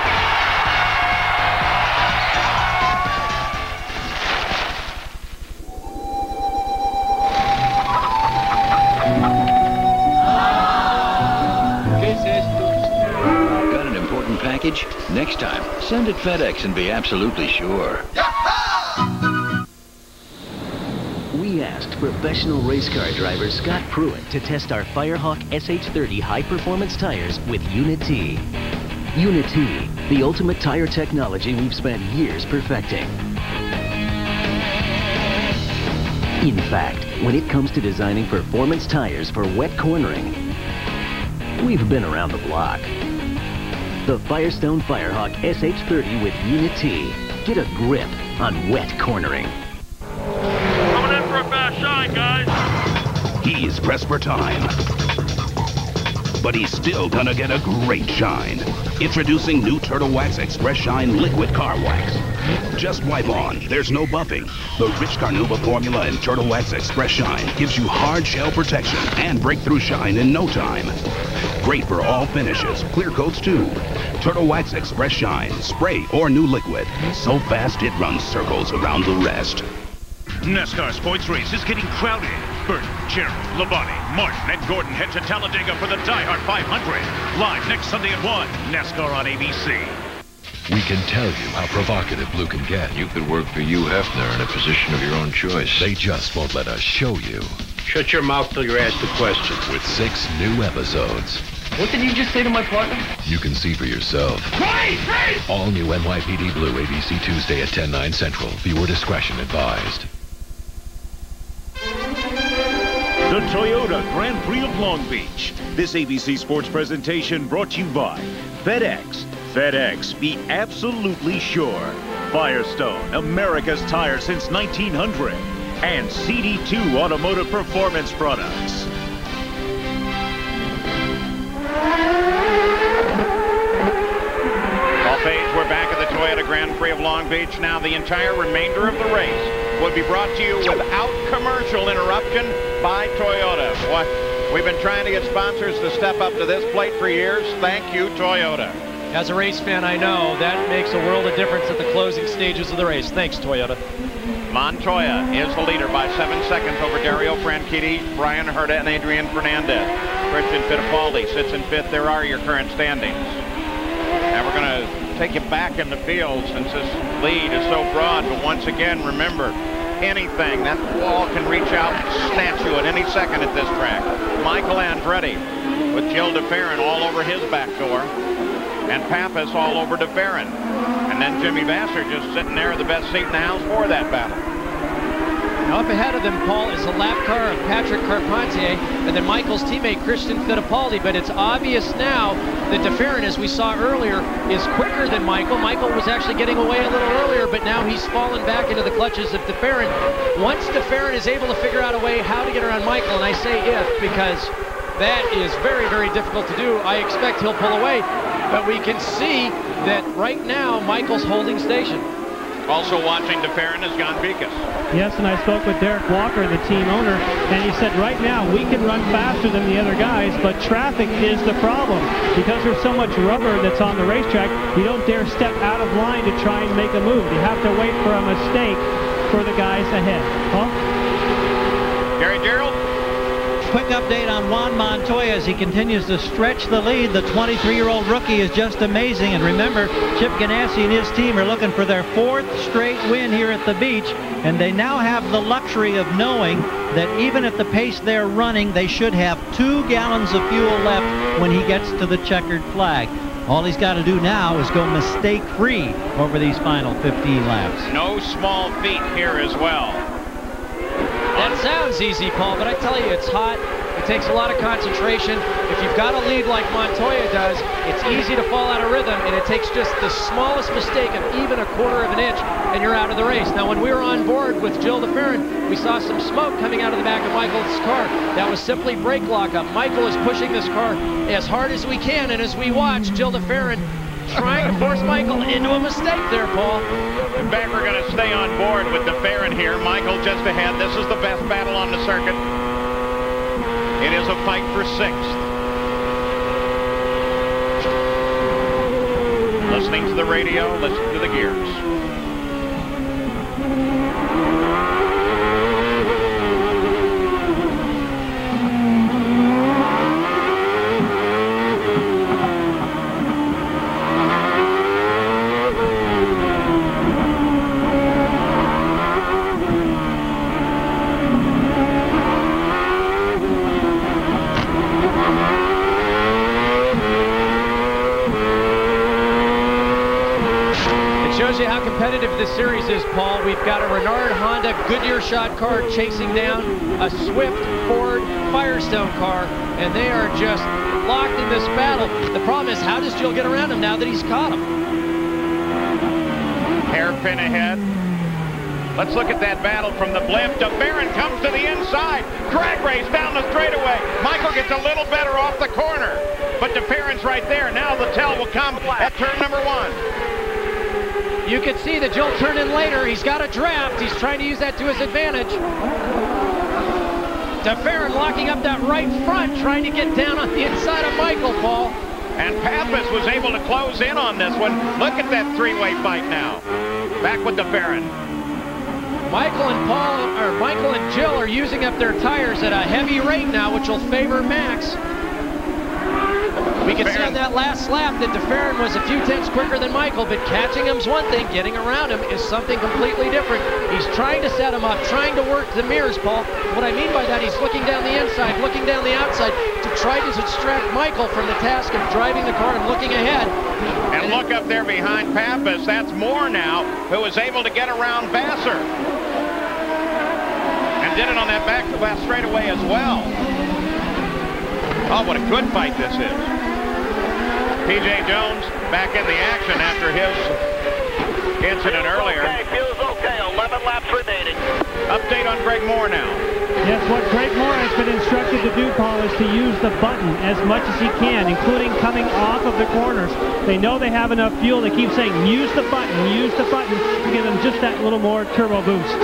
Got an important package? Next time, send it FedEx and be absolutely sure. We asked professional race car driver Scott Pruitt to test our Firehawk SH30 high-performance tires with Unit T. Unit T, the ultimate tire technology we've spent years perfecting. In fact, when it comes to designing performance tires for wet cornering, we've been around the block. The Firestone Firehawk SH30 with Unit T. Get a grip on wet cornering. Shine, guys. He's pressed for time, but he's still gonna get a great shine. Introducing new Turtle Wax Express Shine Liquid Car Wax. Just wipe on, there's no buffing. The rich Carnauba formula in Turtle Wax Express Shine gives you hard shell protection and breakthrough shine in no time. Great for all finishes, clear coats too. Turtle Wax Express Shine, spray or new liquid. So fast it runs circles around the rest. NASCAR Sports Race is getting crowded. Burton, Cherry, Labonte, Martin, and Gordon head to Talladega for the Die Hard 500. Live next Sunday at 1. NASCAR on ABC. We can tell you how provocative Blue can get. You could work for Hugh Hefner in a position of your own choice. They just won't let us show you. Shut your mouth till you're asked a question. With 6 new episodes. What did you just say to my partner? You can see for yourself. Hey! All new NYPD Blue, ABC Tuesday at 10/9 Central. Viewer discretion advised. The Toyota Grand Prix of Long Beach. This ABC Sports presentation brought to you by FedEx. FedEx, be absolutely sure. Firestone, America's tire since 1900. And CD2 Automotive Performance Products. Page, we're back at the Toyota Grand Prix of Long Beach. Now the entire remainder of the race would be brought to you without commercial interruption by Toyota. We've been trying to get sponsors to step up to this plate for years. Thank you, Toyota. As a race fan, I know that makes a world of difference at the closing stages of the race. Thanks, Toyota. Montoya is the leader by 7 seconds over Dario Franchitti, Brian Herta, and Adrian Fernandez. Christian Fittipaldi sits in 5th. There are your current standings. Now we're going to take you back in the field since this lead is so broad. But once again, remember, anything, that wall can reach out and snatch you at any second at this track. Michael Andretti with Jill DeFerrin all over his back door. And Pappas all over DeFerrin. And then Jimmy Vasser just sitting there in the best seat in the house for that battle. Now up ahead of them, Paul, is the lap car of Patrick Carpentier and then Michael's teammate Christian Fittipaldi. But it's obvious now that DeFerrin, as we saw earlier, is quicker than Michael. Michael was actually getting away a little earlier, but now he's fallen back into the clutches of DeFerrin. Once DeFerrin is able to figure out a way how to get around Michael, and I say if because that is very, very difficult to do, I expect he'll pull away. But we can see that right now Michael's holding station. Also watching DeFerrin is Jan Vikas. Yes, and I spoke with Derek Walker, the team owner, and he said right now we can run faster than the other guys, but traffic is the problem. Because there's so much rubber that's on the racetrack, you don't dare step out of line to try and make a move. You have to wait for a mistake for the guys ahead. Paul? Gary Gerald? Quick update on Juan Montoya as he continues to stretch the lead. The 23-year-old rookie is just amazing. And remember, Chip Ganassi and his team are looking for their 4th straight win here at the beach. And they now have the luxury of knowing that even at the pace they're running, they should have 2 gallons of fuel left when he gets to the checkered flag. All he's got to do now is go mistake-free over these final 15 laps. No small feat here as well. That sounds easy, Paul, but I tell you, it's hot. It takes a lot of concentration. If you've got a lead like Montoya does, it's easy to fall out of rhythm, and it takes just the smallest mistake of even a quarter of an inch, and you're out of the race. Now, when we were on board with Jill DeFerrin, we saw some smoke coming out of the back of Michael's car. That was simply brake lockup. Michael is pushing this car as hard as we can, and as we watch, Jill DeFerrin trying to force Michael into a mistake there, Paul. In fact, we're going to stay on board with DeFerrin here. Michael just ahead. This is the best battle on the circuit. It is a fight for 6th. Listening to the radio, listen to the gears. Shows you how competitive this series is, Paul. We've got a Renard Honda Goodyear shot car chasing down a Swift Ford Firestone car, and they are just locked in this battle. The problem is, how does Jill get around him now that he's caught him? Hairpin ahead. Let's look at that battle from the blimp. DeFerrin comes to the inside. Drag race down the straightaway. Michael gets a little better off the corner, but DeFerrin's right there. Now the tell will come at turn number 1. You can see that Jill turned in later. He's got a draft. He's trying to use that to his advantage. DeFerrin locking up that right front, trying to get down on the inside of Michael, Paul. And Pappas was able to close in on this one. Look at that 3-way fight now. Back with DeFerrin. Michael and Jill are using up their tires at a heavy rate now, which will favor Max. We can see on that last lap that DeFerrin was a few tenths quicker than Michael, but catching him's one thing, getting around him is something completely different. He's trying to set him up, trying to work the mirrors, Paul. What I mean by that, he's looking down the inside, looking down the outside to try to distract Michael from the task of driving the car and looking ahead. And look up there behind Pappas, that's Moore now, who was able to get around Vassar. And did it on that back straightaway as well. Oh, what a good fight this is. P.J. Jones back in the action after his incident earlier. Okay, feels okay. 11 laps remaining. Update on Greg Moore now. Yes, what Greg Moore has been instructed to do, Paul, is to use the button as much as he can, including coming off of the corners. They know they have enough fuel. They keep saying, use the button to give them just that little more turbo boost.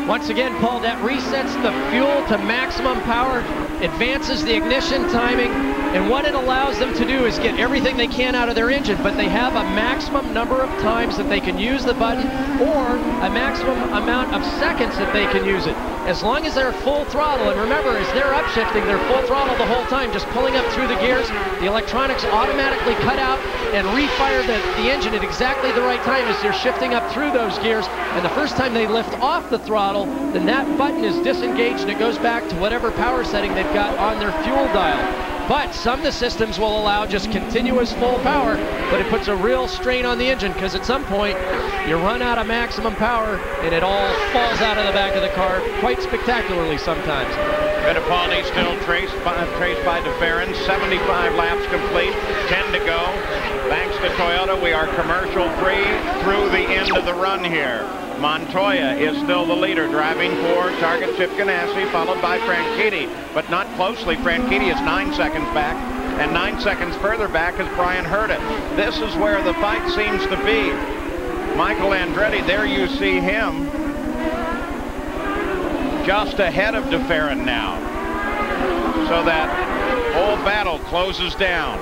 Once again, Paul, that resets the fuel to maximum power, advances the ignition timing, and what it allows them to do is get everything they can out of their engine, but they have a maximum number of times that they can use the button or a maximum amount of seconds that they can use it. As long as they're full throttle, and remember, as they're upshifting, they're full throttle the whole time, just pulling up through the gears. The electronics automatically cut out and refire the engine at exactly the right time as they're shifting up through those gears. And the first time they lift off the throttle, then that button is disengaged and it goes back to whatever power setting they've got on their fuel dial. But some of the systems will allow just continuous full power, but it puts a real strain on the engine because at some point you run out of maximum power and it all falls out of the back of the car quite spectacularly sometimes. Fittipaldi still traced by DeFerrin. 75 laps complete, 10 to go. Thanks to Toyota, we are commercial-free through the end of the run here. Montoya is still the leader, driving for target Chip Ganassi, followed by Franchitti, but not closely. Franchitti is 9 seconds back, and 9 seconds further back is Brian Herta. This is where the fight seems to be. Michael Andretti, there you see him, just ahead of DeFerrin now. So that whole battle closes down.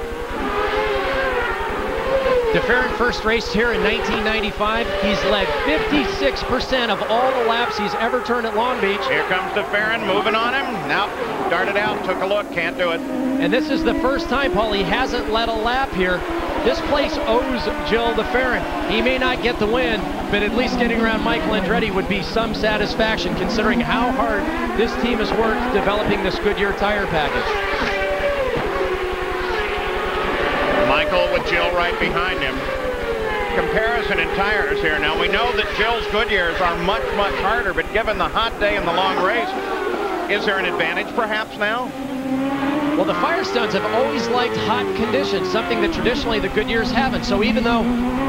DeFerrin first raced here in 1995. He's led 56% of all the laps he's ever turned at Long Beach. Here comes DeFerrin, moving on him. Now, started out, took a look, can't do it. And this is the first time, Paul, he hasn't led a lap here. This place owes Jill DeFerrin. He may not get the win, but at least getting around Michael Andretti would be some satisfaction considering how hard this team has worked developing this Goodyear tire package. Michael with Jill right behind him. Comparison in tires here. Now we know that Jill's Goodyears are much, much harder, but given the hot day and the long race, is there an advantage perhaps now? Well, the Firestones have always liked hot conditions, something that traditionally the Goodyears haven't. So even though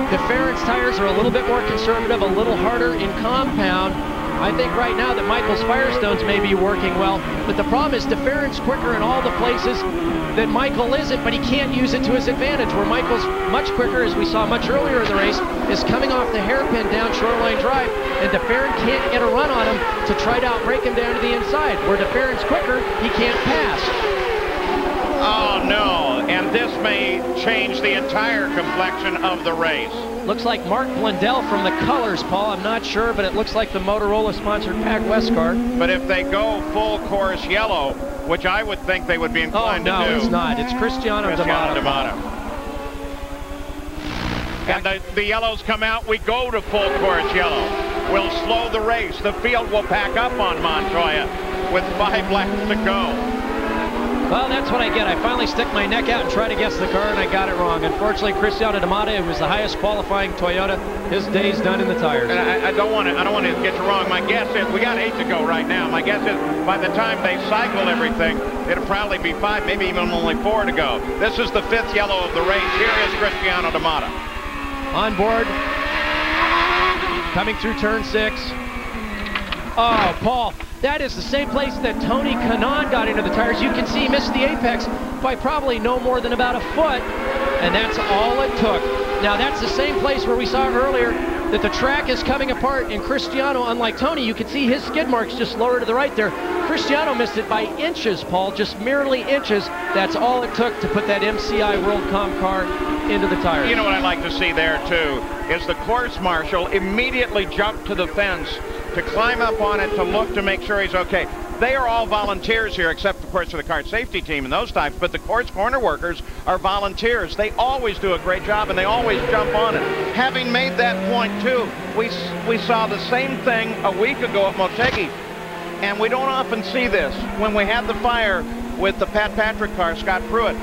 DeFerrin's tires are a little bit more conservative, a little harder in compound, I think right now that Michael's Firestones may be working well, but the problem is DeFerrin's quicker in all the places that Michael isn't, but he can't use it to his advantage. Where Michael's much quicker, as we saw much earlier in the race, is coming off the hairpin down Shoreline Drive, and DeFerrin can't get a run on him to try to outbrake him down to the inside. Where DeFerrin's quicker, he can't pass. Oh no, and this may change the entire complexion of the race. Looks like Mark Blundell from the colors, Paul. I'm not sure, but it looks like the Motorola-sponsored Pac West car. But if they go full course yellow, which I would think they would be inclined to do. No, it's not. It's Cristiano D'Amato. And the yellows come out, we go to full course yellow. We'll slow the race. The field will pack up on Montoya with 5 laps to go. Well, that's what I get. I finally stick my neck out and try to guess the car, and I got it wrong. Unfortunately, Cristiano D'Amato, who was the highest qualifying Toyota, his day's done in the tires. And I don't want to get you wrong. My guess is we got 8 to go right now. My guess is by the time they cycle everything, it'll probably be 5, maybe even only 4 to go. This is the 5th yellow of the race. Here is Cristiano D'Amato. On board, coming through turn 6. Oh, Paul. That is the same place that Tony Kanaan got into the tires. You can see he missed the apex by probably no more than about a foot, and that's all it took. Now, that's the same place where we saw earlier that the track is coming apart, and Cristiano, unlike Tony, you can see his skid marks just lower to the right there. Cristiano missed it by inches, Paul, just merely inches. That's all it took to put that MCI WorldCom car into the tires. You know what I'd like to see there, too, is the course marshal immediately jump to the fence to climb up on it to look to make sure he's okay. They are all volunteers here, except, of course, for the kart safety team and those types, but the course corner workers are volunteers. They always do a great job, and they always jump on it. Having made that point, too, we saw the same thing a week ago at Motegi, and we don't often see this. When we had the fire with the Pat Patrick car, Scott Pruitt,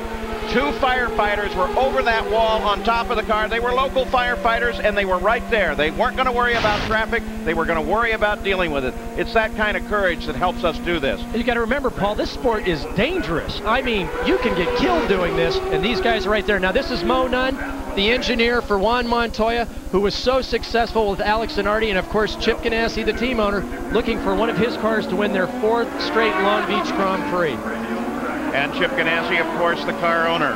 2 firefighters were over that wall on top of the car. They were local firefighters, and they were right there. They weren't going to worry about traffic. They were going to worry about dealing with it. It's that kind of courage that helps us do this. You got to remember, Paul, this sport is dangerous. I mean, you can get killed doing this, and these guys are right there. Now, this is Mo Nunn, the engineer for Juan Montoya, who was so successful with Alex Zanardi, and, of course, Chip Ganassi, the team owner, looking for one of his cars to win their 4th straight Long Beach Grand Prix. And Chip Ganassi, of course, the car owner.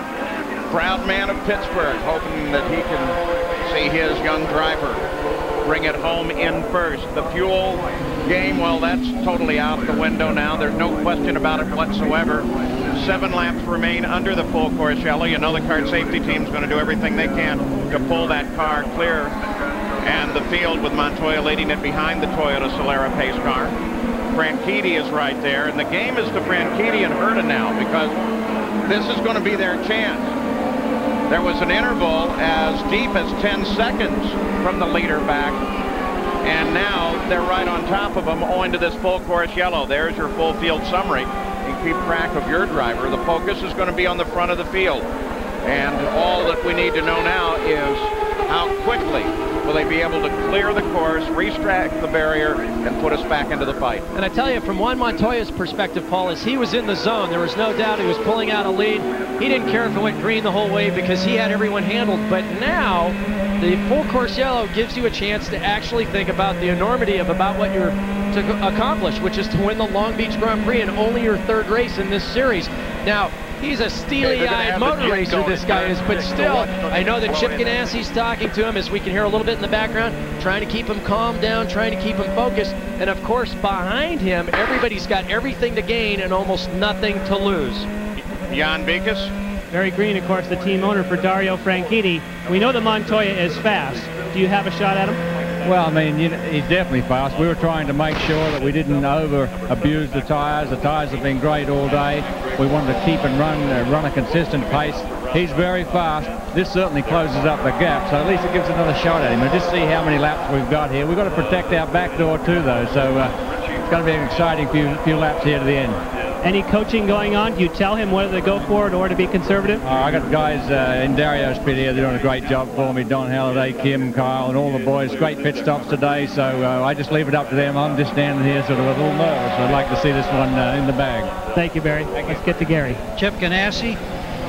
Proud man of Pittsburgh, hoping that he can see his young driver bring it home in first. The fuel game, well, that's totally out the window now. There's no question about it whatsoever. 7 laps remain under the full course yellow. You know the kart safety team's going to do everything they can to pull that car clear. And the field with Montoya leading it behind the Toyota Solara pace car. Franchitti is right there, and the game is to Franchitti and Herta now, because this is going to be their chance. There was an interval as deep as 10 seconds from the leader back, and now they're right on top of them owing to this full course yellow. There's your full field summary. In keep track of your driver. The focus is going to be on the front of the field. And all that we need to know now is how quickly will they be able to clear the course, restrack the barrier, and put us back into the fight. And I tell you, from Juan Montoya's perspective, Paul, as he was in the zone, there was no doubt he was pulling out a lead. He didn't care if it went green the whole way because he had everyone handled. But now, the full course yellow gives you a chance to actually think about the enormity of about what you're to accomplish, which is to win the Long Beach Grand Prix and only your third race in this series. Now, he's a steely-eyed motor racer, this guy is, but still, I know that Chip Ganassi's talking to him, as we can hear a little bit in the background, trying to keep him calm down, trying to keep him focused, and of course, behind him, everybody's got everything to gain and almost nothing to lose. Jan Beekes. Barry Green, of course, the team owner for Dario Franchitti. We know that Montoya is fast. Do you have a shot at him? Well, I mean, he's definitely fast. We were trying to make sure that we didn't over-abuse the tyres. The tyres have been great all day. We wanted to keep and run a consistent pace. He's very fast. This certainly closes up the gap, so at least it gives another shot at him. And just see how many laps we've got here. We've got to protect our back door too, though, so it's going to be an exciting few laps here to the end. Any coaching going on? Do you tell him whether to go for it or to be conservative? I got guys in Dario's pit here. They're doing a great job for me. Don Halliday, Kim, Kyle, and all the boys. Great pit stops today, so I just leave it up to them. I'm just standing here sort of a little nervous. I'd like to see this one in the bag. Thank you, Barry. Let's get to Gary. Chip Ganassi,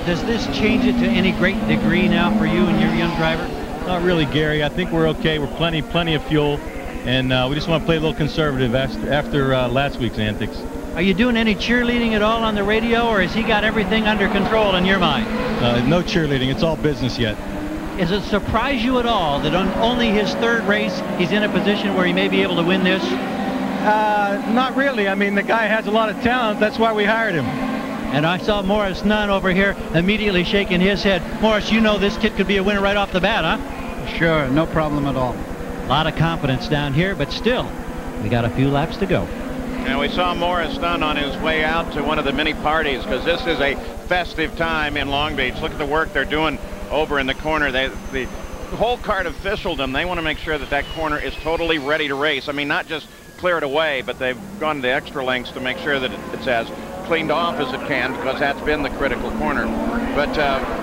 does this change it to any great degree now for you and your young driver? Not really, Gary. I think we're okay. We're plenty of fuel, and we just want to play a little conservative after last week's antics. Are you doing any cheerleading at all on the radio, or has he got everything under control in your mind? No cheerleading. It's all business yet. Does it surprise you at all that on only his third race he's in a position where he may be able to win this? Not really. I mean, the guy has a lot of talent. That's why we hired him. And I saw Morris Nunn over here immediately shaking his head. Morris, you know this kid could be a winner right off the bat, huh? Sure, no problem at all. A lot of confidence down here, but still, we got a few laps to go. And we saw Morris Nunn on his way out to one of the mini parties, because this is a festive time in Long Beach. Look at the work they're doing over in the corner. The whole cart officialdom, they want to make sure that that corner is totally ready to race. I mean, not just clear it away, but they've gone to extra lengths to make sure that it's as cleaned off as it can, because that's been the critical corner. But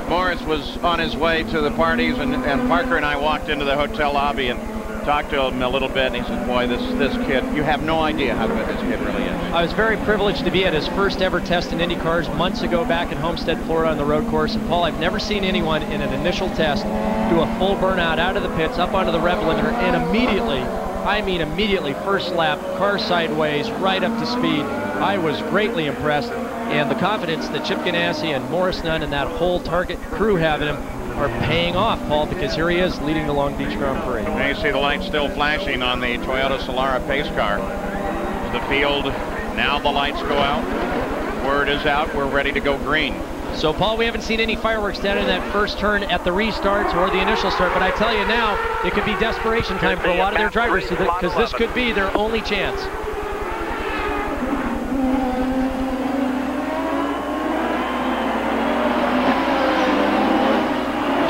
Morris was on his way to the parties, and Parker and I walked into the hotel lobby and talked to him a little bit, and he said, boy, this kid, you have no idea how good this kid really is. I was very privileged to be at his first ever test in IndyCars months ago back in Homestead, Florida on the road course. And Paul, I've never seen anyone in an initial test do a full burnout out of the pits, up onto the rev limiter, and immediately, first lap, car sideways, right up to speed. I was greatly impressed, and the confidence that Chip Ganassi and Morris Nunn and that whole Target crew have in him are paying off, Paul, because here he is leading the Long Beach Grand Prix. Now you see the lights still flashing on the Toyota Solara pace car. The field, now the lights go out. Word is out, we're ready to go green. So, Paul, we haven't seen any fireworks down in that first turn at the restarts or the initial start, but I tell you now, it could be desperation time for a lot of their drivers, because this could be their only chance.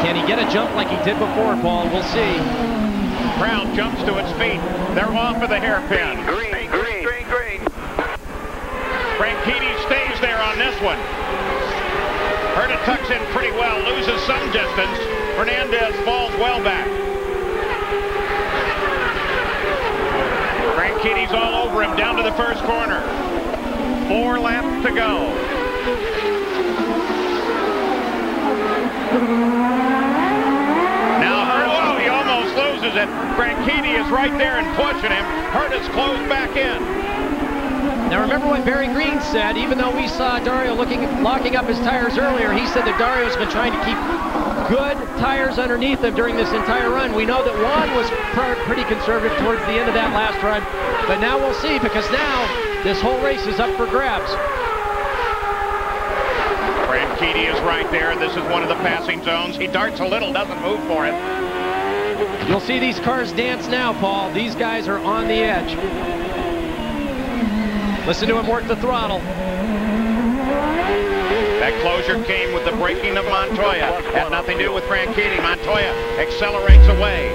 Can he get a jump like he did before, Paul? We'll see. Crowd jumps to its feet. They're off of the hairpin. Green. Franchitti stays there on this one. Herta tucks in pretty well, loses some distance. Fernandez falls well back. Franchitti's all over him down to the first corner. 4 laps to go. Now Herta, he almost loses it. Franchitti is right there and pushing him. Herta's closed back in. Now remember what Barry Green said, even though we saw Dario locking up his tires earlier, he said that Dario's been trying to keep good tires underneath him during this entire run. We know that Juan was pretty conservative towards the end of that last run, but now we'll see, because now this whole race is up for grabs. Franchitti is right there. This is one of the passing zones. He darts a little, doesn't move for it. You'll see these cars dance now, Paul. These guys are on the edge. Listen to him work the throttle. That closure came with the braking of Montoya. Had nothing to do with Franchitti. Montoya accelerates away.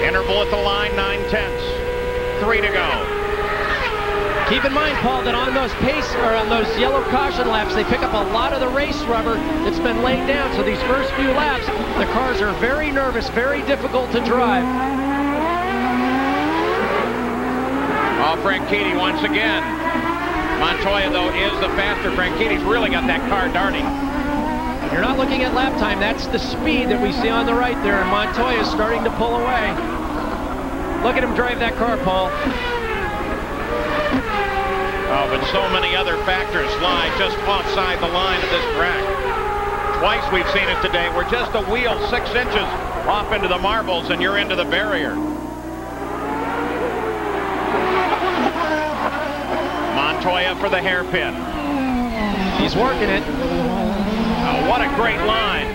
Interval at the line, 9/10. 3 to go. Keep in mind, Paul, that on those on those yellow caution laps, they pick up a lot of the race rubber that's been laid down. So these first few laps, the cars are very nervous, very difficult to drive. Oh, Franchitti once again. Montoya, though, is the faster. Franchitti's really got that car darting. You're not looking at lap time. That's the speed that we see on the right there. And Montoya's starting to pull away. Look at him drive that car, Paul. Oh, but so many other factors lie just offside the line of this track. Twice we've seen it today. We're just a wheel 6 inches off into the marbles and you're into the barrier. Montoya for the hairpin. He's working it. Oh, what a great line.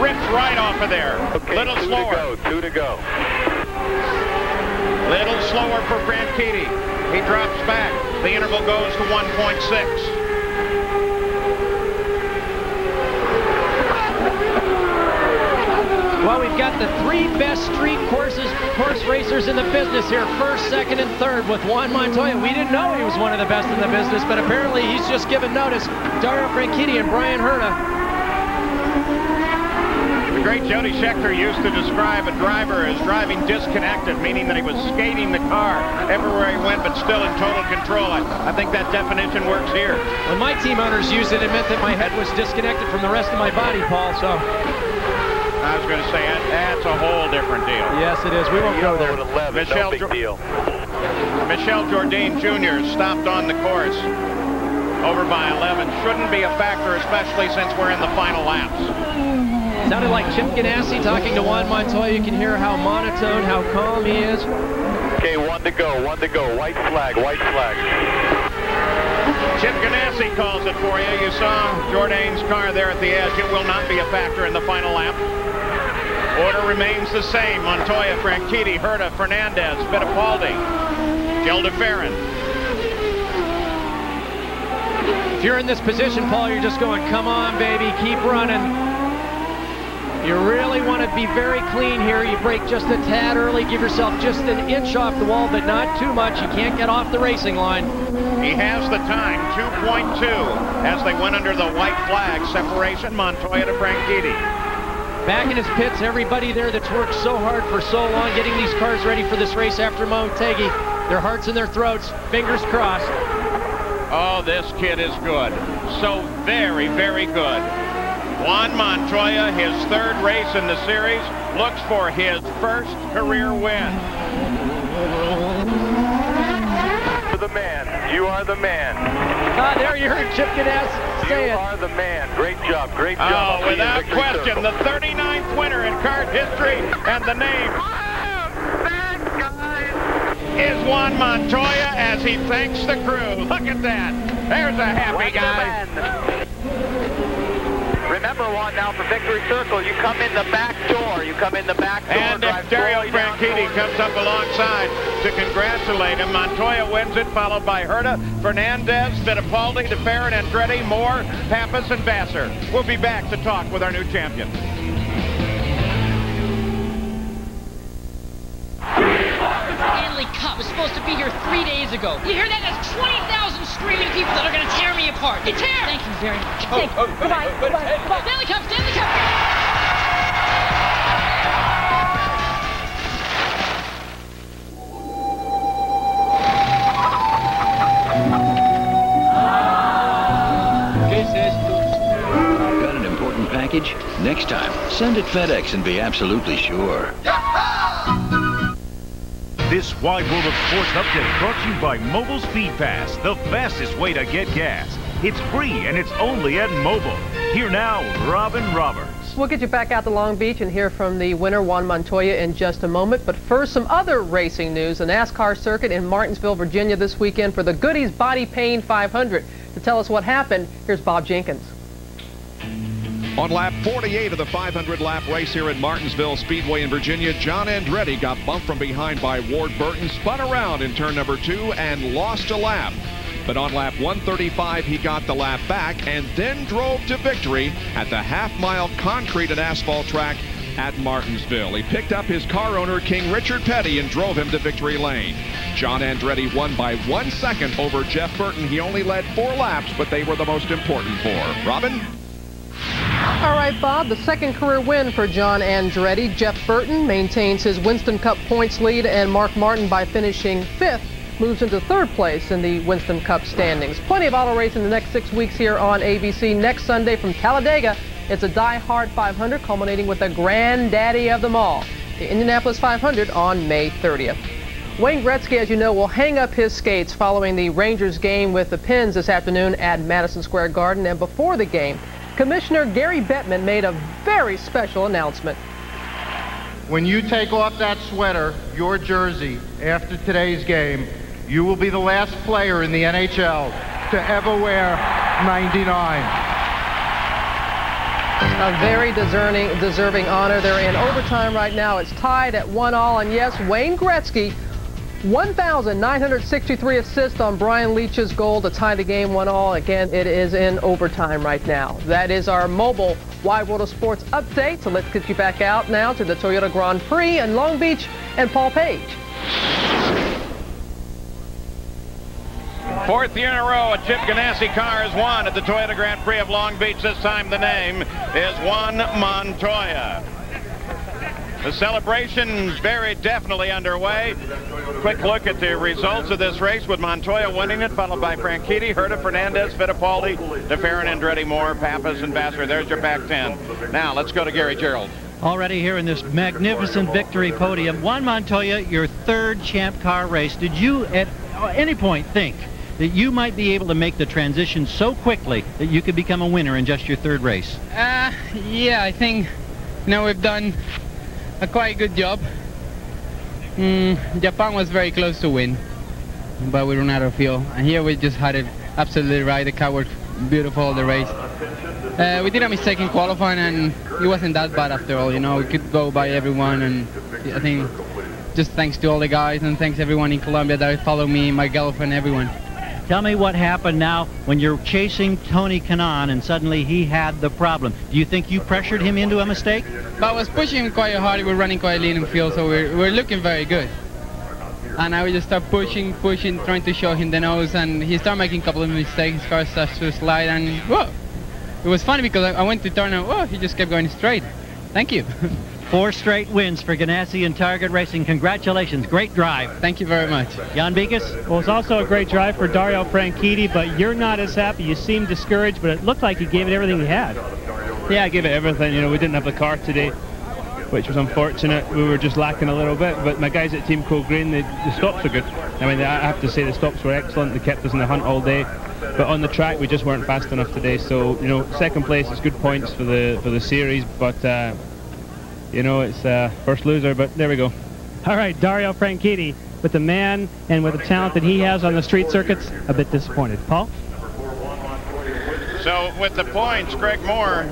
Ripped right off of there. Okay, little slower. 2 to go. Little slower for Franchitti. He drops back. The interval goes to 1.6. Well, we've got the 3 best street course racers in the business here, first, second, and third with Juan Montoya. We didn't know he was one of the best in the business, but apparently he's just given notice. Dario Franchitti and Brian Herta. The great Jody Scheckter used to describe a driver as driving disconnected, meaning that he was skating the car everywhere he went, but still in total control. I think that definition works here. When my team owners used it, it meant that my head was disconnected from the rest of my body, Paul, so... I was going to say, that's a whole different deal. Yes, it is. We won't go there. 11, Michel, no big deal. Michel Jourdain Jr. stopped on the course over by 11. Shouldn't be a factor, especially since we're in the final laps. Sounded like Chip Ganassi talking to Juan Montoya. You can hear how monotone, how calm he is. Okay, 1 to go, 1 to go. White flag, white flag. Chip Ganassi calls it for you. You saw Jourdain's car there at the edge. It will not be a factor in the final lap. Order remains the same. Montoya, Franchitti, Herta, Fernandez, Fittipaldi, Gilda-Ferrin. If you're in this position, Paul, you're just going, come on, baby, keep running. You really want to be very clean here. You brake just a tad early, give yourself just an inch off the wall, but not too much. You can't get off the racing line. He has the time, 2.2, as they went under the white flag separation, Montoya to Franchitti. Back in his pits, everybody there that's worked so hard for so long getting these cars ready for this race after Motegi. Their hearts in their throats, fingers crossed. Oh, this kid is good. So very, very good. Juan Montoya, his 3rd race in the series, looks for his 1st career win. You're the man. You are the man. Ah, there you heard Chip Ganassi say it. You are the man. Great job. Great job. Oh, without question, the 39th winner in kart history, and the name is Juan Montoya as he thanks the crew. Look at that. There's a happy guy. Remember, Juan, now for Victory Circle, you come in the back door. You come in the back door. And if Dario Franchitti comes up alongside to congratulate him, Montoya wins it, followed by Herta, Fernandez, Fittipaldi, DeFerrin, Andretti, Moore, Pappas, and Vassar. We'll be back to talk with our new champion. Stanley Cup was supposed to be here 3 days ago. You hear that? That's 20,000 screaming people that are going to tear me apart. They tear! Thank you very much. Goodbye. Stanley Cup, Stanley Cup! Got an important package? Next time, send it FedEx and be absolutely sure. This Wide World of Sports update brought to you by Mobile Speed Pass, the fastest way to get gas. It's free and it's only at Mobile. Here now, Robin Roberts. We'll get you back out to Long Beach and hear from the winner, Juan Montoya, in just a moment. But first, some other racing news. The NASCAR circuit in Martinsville, Virginia this weekend for the Goodies Body Pain 500. To tell us what happened, here's Bob Jenkins. On lap 48 of the 500-lap race here at Martinsville Speedway in Virginia, John Andretti got bumped from behind by Ward Burton, spun around in turn number 2, and lost a lap. But on lap 135, he got the lap back and then drove to victory at the half-mile concrete and asphalt track at Martinsville. He picked up his car owner, King Richard Petty, and drove him to victory lane. John Andretti won by 1 second over Jeff Burton. He only led 4 laps, but they were the most important 4. Robin? All right, Bob, the second career win for John Andretti. Jeff Burton maintains his Winston Cup points lead, and Mark Martin, by finishing 5th, moves into 3rd place in the Winston Cup standings. Plenty of auto racing the next 6 weeks here on ABC. Next Sunday from Talladega, it's a die-hard 500, culminating with the granddaddy of them all, the Indianapolis 500 on May 30th. Wayne Gretzky, as you know, will hang up his skates following the Rangers game with the Pens this afternoon at Madison Square Garden. And before the game, Commissioner Gary Bettman made a very special announcement. When you take off that sweater, your jersey, after today's game, you will be the last player in the NHL to ever wear 99. A very deserving honor. They're in overtime right now. It's tied at 1-1. And yes, Wayne Gretzky, 1,963 assists on Brian Leach's goal to tie the game 1-1. Again, it is in overtime right now. That is our mobile Wide World of Sports update. So let's get you back out now to the Toyota Grand Prix in Long Beach and Paul Page. 4th year in a row, a Chip Ganassi car has won at the Toyota Grand Prix of Long Beach. This time the name is Juan Montoya. The celebration's very definitely underway. Quick look at the results of this race with Montoya winning it, followed by Franchitti, Herta, Fernandez, Fittipaldi, DeFerrin, Andretti, Moore, Pappas, and Vassar. There's your back 10. Now let's go to Gary Gerald. Already here in this magnificent victory podium, Juan Montoya, your 3rd Champ Car race. Did you at any point think that you might be able to make the transition so quickly that you could become a winner in just your 3rd race? Yeah, I think we've done a quite good job. Japan was very close to win, but we ran out of fuel. And here we just had it absolutely right. The car worked beautiful all the race. We did a mistake in qualifying, and it wasn't that bad after all. We could go by everyone, and I think just thanks to all the guys and thanks everyone in Colombia that followed me, my girlfriend, everyone. Tell me what happened now when you're chasing Tony Kanaan and suddenly he had the problem. Do you think you pressured him into a mistake? But I was pushing him quite hard. We're running quite lean in field, so we're looking very good. And I would just start pushing, trying to show him the nose, and he started making a couple of mistakes. His car started to slide, and whoa! It was funny because I went to turn and whoa, he just kept going straight. Thank you. 4 straight wins for Ganassi and Target Racing. Congratulations. Great drive. Thank you very much. Jan Bikas? Well, it's also a great drive for Dario Franchitti, but you're not as happy. You seem discouraged, but it looked like he gave it everything he had. Yeah, I gave it everything. We didn't have the car today, which was unfortunate. We were just lacking a little bit, but my guys at Team Colgreen, the stops are good. I mean, I have to say the stops were excellent. They kept us in the hunt all day. But on the track, we just weren't fast enough today. So, 2nd place is good points for the series, but it's first loser, but there we go. All right, Dario Franchitti, with the man and with the talent that he has on the street circuits, a bit disappointed. Paul? So with the points, Greg Moore,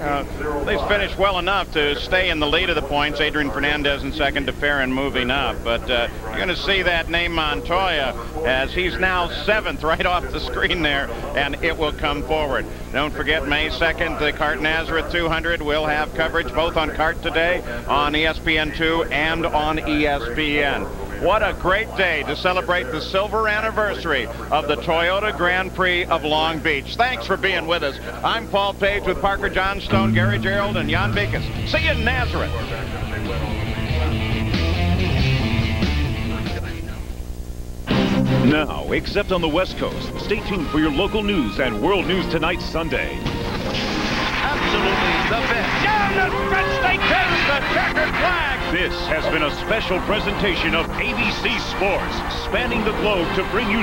they finished well enough to stay in the lead of the points. Adrian Fernandez in 2nd, DeFerrin moving up. But you're going to see that name Montoya as he's now 7th right off the screen there, and it will come forward. Don't forget May 2nd, the Kart Nazareth 200 will have coverage both on Kart Today, on ESPN2, and on ESPN. What a great day to celebrate the silver anniversary of the Toyota Grand Prix of Long Beach. Thanks for being with us. I'm Paul Page with Parker Johnstone, Gary Gerald, and Jan Bikas. See you in Nazareth. Now, except on the West Coast, stay tuned for your local news and World News Tonight Sunday. Absolutely the best. Down the stretch, they take the checkered flag. This has been a special presentation of ABC Sports, spanning the globe to bring you